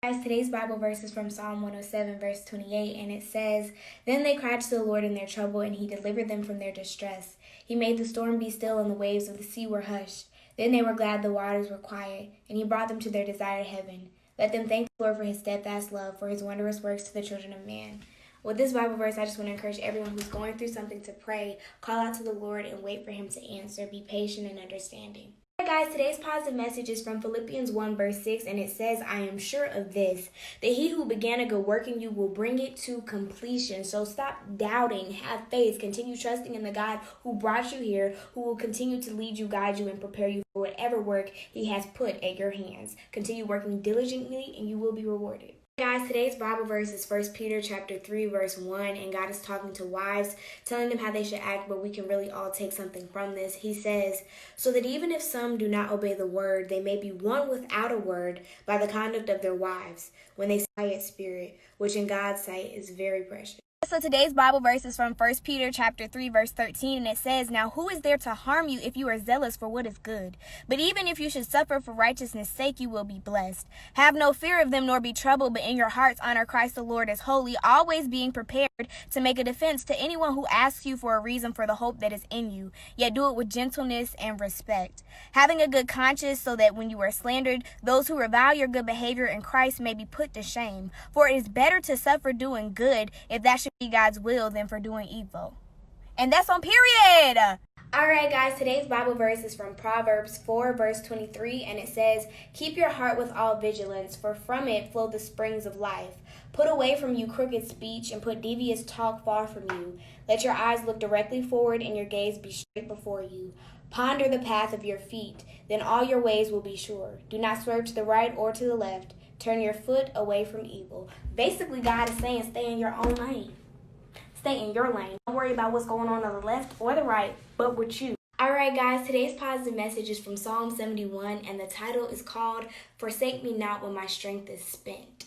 Guys, today's Bible verse is from Psalm 107, verse 28, and it says, then they cried to the Lord in their trouble, and he delivered them from their distress. He made the storm be still, and the waves of the sea were hushed. Then they were glad the waters were quiet, and he brought them to their desired heaven. Let them thank the Lord for his steadfast love, for his wondrous works to the children of man. With this Bible verse, I just want to encourage everyone who's going through something to pray, call out to the Lord, and wait for him to answer. Be patient and understanding. Hi guys, today's positive message is from Philippians 1 verse 6, and it says, I am sure of this, that he who began a good work in you will bring it to completion. So stop doubting, have faith, continue trusting in the God who brought you here, who will continue to lead you, guide you, and prepare you for whatever work he has put at your hands. Continue working diligently and you will be rewarded. Guys, today's Bible verse is 1 Peter chapter 3 verse 1, and God is talking to wives, telling them how they should act, but we can really all take something from this. He says, so that even if some do not obey the word, they may be won without a word by the conduct of their wives, when they quiet spirit, which in God's sight is very precious. So today's Bible verse is from 1 Peter chapter 3 verse 13, and it says, now who is there to harm you if you are zealous for what is good? But even if you should suffer for righteousness' sake, you will be blessed. Have no fear of them, nor be troubled, but in your hearts honor Christ the Lord as holy, always being prepared to make a defense to anyone who asks you for a reason for the hope that is in you, yet do it with gentleness and respect. Having a good conscience, so that when you are slandered, those who revile your good behavior in Christ may be put to shame. For it is better to suffer doing good, if that should be God's will, than for doing evil. And that's on period. Alright guys, today's Bible verse is from Proverbs 4 verse 23, and it says, keep your heart with all vigilance, for from it flow the springs of life. Put away from you crooked speech, and put devious talk far from you. Let your eyes look directly forward, and your gaze be straight before you. Ponder the path of your feet, then all your ways will be sure. Do not swerve to the right or to the left. Turn your foot away from evil. Basically, God is saying stay in your own lane. Stay in your lane. Don't worry about what's going on the left or the right, but with you. Alright guys, today's positive message is from Psalm 71, and the title is called, Forsake Me Not When My Strength is Spent.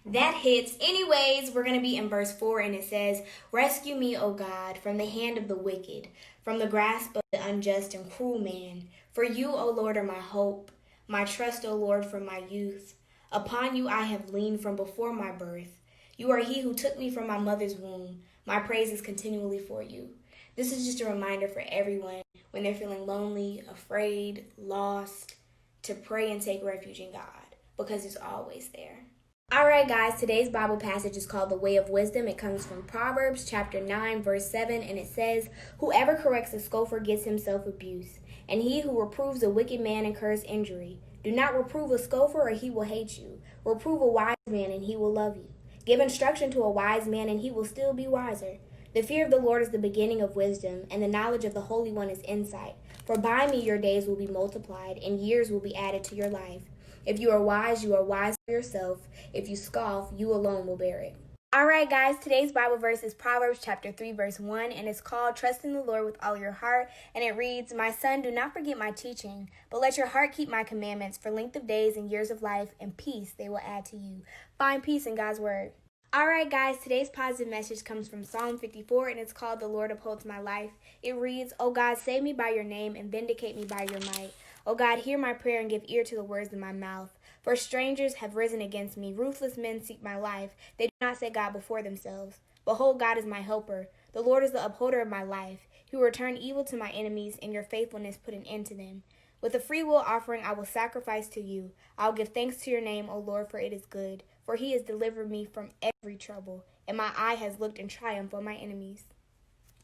That hits. Anyways, we're going to be in verse 4, and it says, rescue me, O God, from the hand of the wicked, from the grasp of the unjust and cruel man. For you, O Lord, are my hope, my trust, O Lord, from my youth. Upon you I have leaned from before my birth. You are he who took me from my mother's womb. My praise is continually for you. This is just a reminder for everyone when they're feeling lonely, afraid, lost, to pray and take refuge in God, because He's always there. Alright guys, today's Bible passage is called The Way of Wisdom. It comes from Proverbs chapter 9 verse 7, and it says, whoever corrects a scoffer gets himself abuse, and he who reproves a wicked man incurs injury. Do not reprove a scoffer, or he will hate you. Reprove a wise man, and he will love you. Give instruction to a wise man, and he will still be wiser. The fear of the Lord is the beginning of wisdom, and the knowledge of the Holy One is insight. For by me your days will be multiplied, and years will be added to your life. If you are wise for yourself. If you scoff, you alone will bear it. Alright guys, today's Bible verse is Proverbs chapter 3 verse 1, and it's called Trust in the Lord with all your heart, and it reads, my son, do not forget my teaching, but let your heart keep my commandments. For length of days and years of life and peace they will add to you. Find peace in God's word. Alright guys, today's positive message comes from Psalm 54, and it's called The Lord Upholds My Life. It reads, O God, save me by your name and vindicate me by your might. O God, hear my prayer and give ear to the words of my mouth. For strangers have risen against me. Ruthless men seek my life. They do not set God before themselves. Behold, God is my helper. The Lord is the upholder of my life. He will return evil to my enemies, and your faithfulness put an end to them. With a freewill offering I will sacrifice to you. I will give thanks to your name, O Lord, for it is good. For he has delivered me from every trouble, and my eye has looked in triumph on my enemies.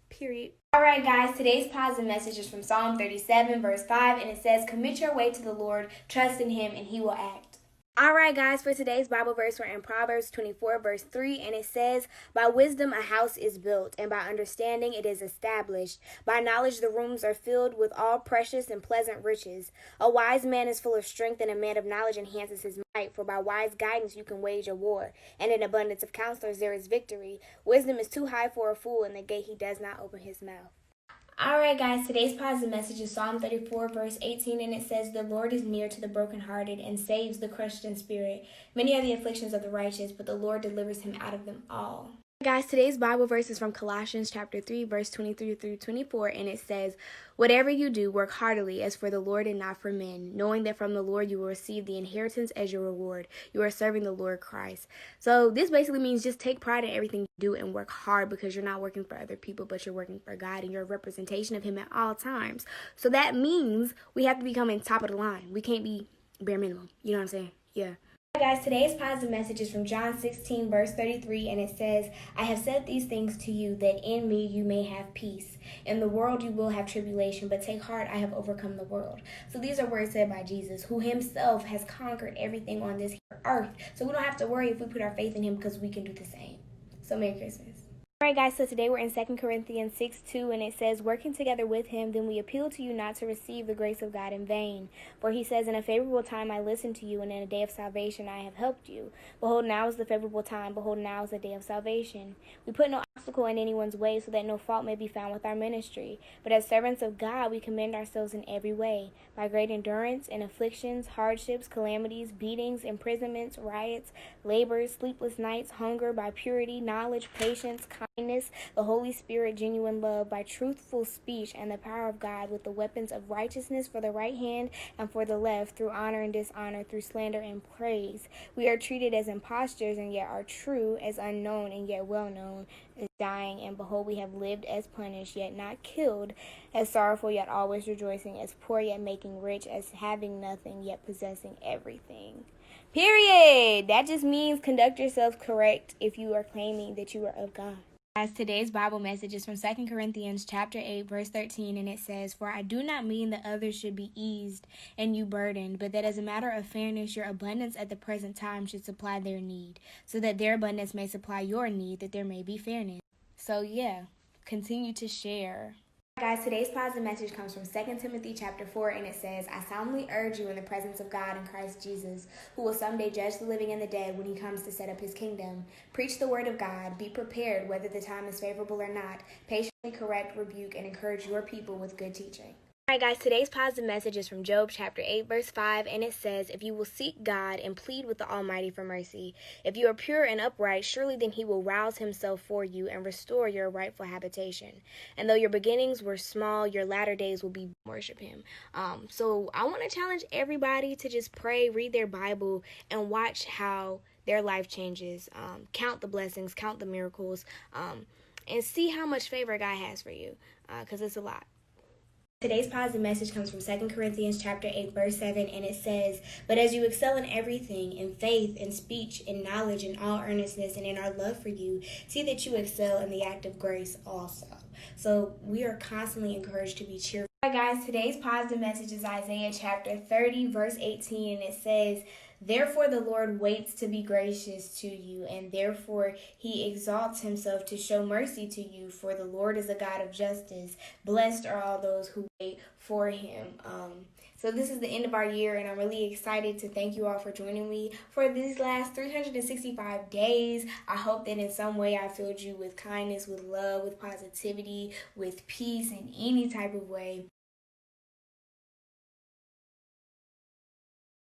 Period. Alright guys, today's positive message is from Psalm 37 verse 5, and it says, commit your way to the Lord, trust in him, and he will act. Alright guys, for today's Bible verse, we're in Proverbs 24 verse 3, and it says, by wisdom a house is built, and by understanding it is established. By knowledge the rooms are filled with all precious and pleasant riches. A wise man is full of strength, and a man of knowledge enhances his might. For by wise guidance you can wage a war, and in abundance of counselors there is victory. Wisdom is too high for a fool, and the gate he does not open his mouth. Alright guys, today's positive message is Psalm 34 verse 18, and it says, the Lord is near to the brokenhearted and saves the crushed in spirit. Many are the afflictions of the righteous, but the Lord delivers him out of them all. Guys, today's Bible verse is from Colossians chapter 3 verse 23 through 24, and it says, whatever you do, work heartily as for the Lord and not for men, knowing that from the Lord you will receive the inheritance as your reward. You are serving the Lord Christ. So this basically means just take pride in everything you do and work hard, because you're not working for other people, but you're working for God, and you're a representation of him at all times. So that means we have to be coming top of the line. We can't be bare minimum. You know what I'm saying? Yeah. Hi guys, today's positive message is from John 16 verse 33, and it says, I have said these things to you that in me you may have peace. In the world you will have tribulation, but take heart, I have overcome the world. So these are words said by Jesus, who himself has conquered everything on this earth. So we don't have to worry if we put our faith in him, because we can do the same. So Merry Christmas. Alright guys, so today we're in 2 Corinthians 6:2, and it says, working together with him, then we appeal to you not to receive the grace of God in vain. For he says, in a favorable time I listened to you, and in a day of salvation I have helped you. Behold, now is the favorable time. Behold, now is the day of salvation. We put no obstacle in anyone's way, so that no fault may be found with our ministry. But as servants of God, we commend ourselves in every way, by great endurance in afflictions, hardships, calamities, beatings, imprisonments, riots, labors, sleepless nights, hunger, by purity, knowledge, patience, kindness, the Holy Spirit, genuine love, by truthful speech, and the power of God, with the weapons of righteousness for the right hand and for the left, through honor and dishonor, through slander and praise. We are treated as impostors, and yet are true, as unknown, and yet well known, as dying, and behold, we have lived as punished, yet not killed, as sorrowful, yet always rejoicing, as poor, yet making rich, as having nothing, yet possessing everything. Period. That just means conduct yourself correct if you are claiming that you are of God. Guys, today's Bible message is from 2 Corinthians chapter 8, verse 13, and it says, for I do not mean that others should be eased and you burdened, but that as a matter of fairness, your abundance at the present time should supply their need, so that their abundance may supply your need, that there may be fairness. So yeah, continue to share. Guys, today's positive message comes from 2 Timothy chapter 4, and it says, I solemnly urge you in the presence of God and Christ Jesus, who will someday judge the living and the dead when he comes to set up his kingdom. Preach the word of God. Be prepared, whether the time is favorable or not. Patiently correct, rebuke, and encourage your people with good teaching. Alright guys, today's positive message is from Job chapter 8 verse 5, and it says, if you will seek God and plead with the Almighty for mercy, if you are pure and upright, surely then he will rouse himself for you and restore your rightful habitation. And though your beginnings were small, your latter days will be worship him. So I want to challenge everybody to just pray, read their Bible, and watch how their life changes. Count the blessings, count the miracles, and see how much favor God has for you, because it's a lot. Today's positive message comes from 2 Corinthians chapter 8, verse 7, and it says, but as you excel in everything, in faith, in speech, in knowledge, in all earnestness, and in our love for you, see that you excel in the act of grace also. So we are constantly encouraged to be cheerful. All right, guys, today's positive message is Isaiah chapter 30, verse 18, and it says, therefore the Lord waits to be gracious to you, and therefore he exalts himself to show mercy to you, for the Lord is a God of justice. Blessed are all those who wait for him. So this is the end of our year, and I'm really excited to thank you all for joining me for these last 365 days. I hope that in some way I filled you with kindness, with love, with positivity, with peace in any type of way.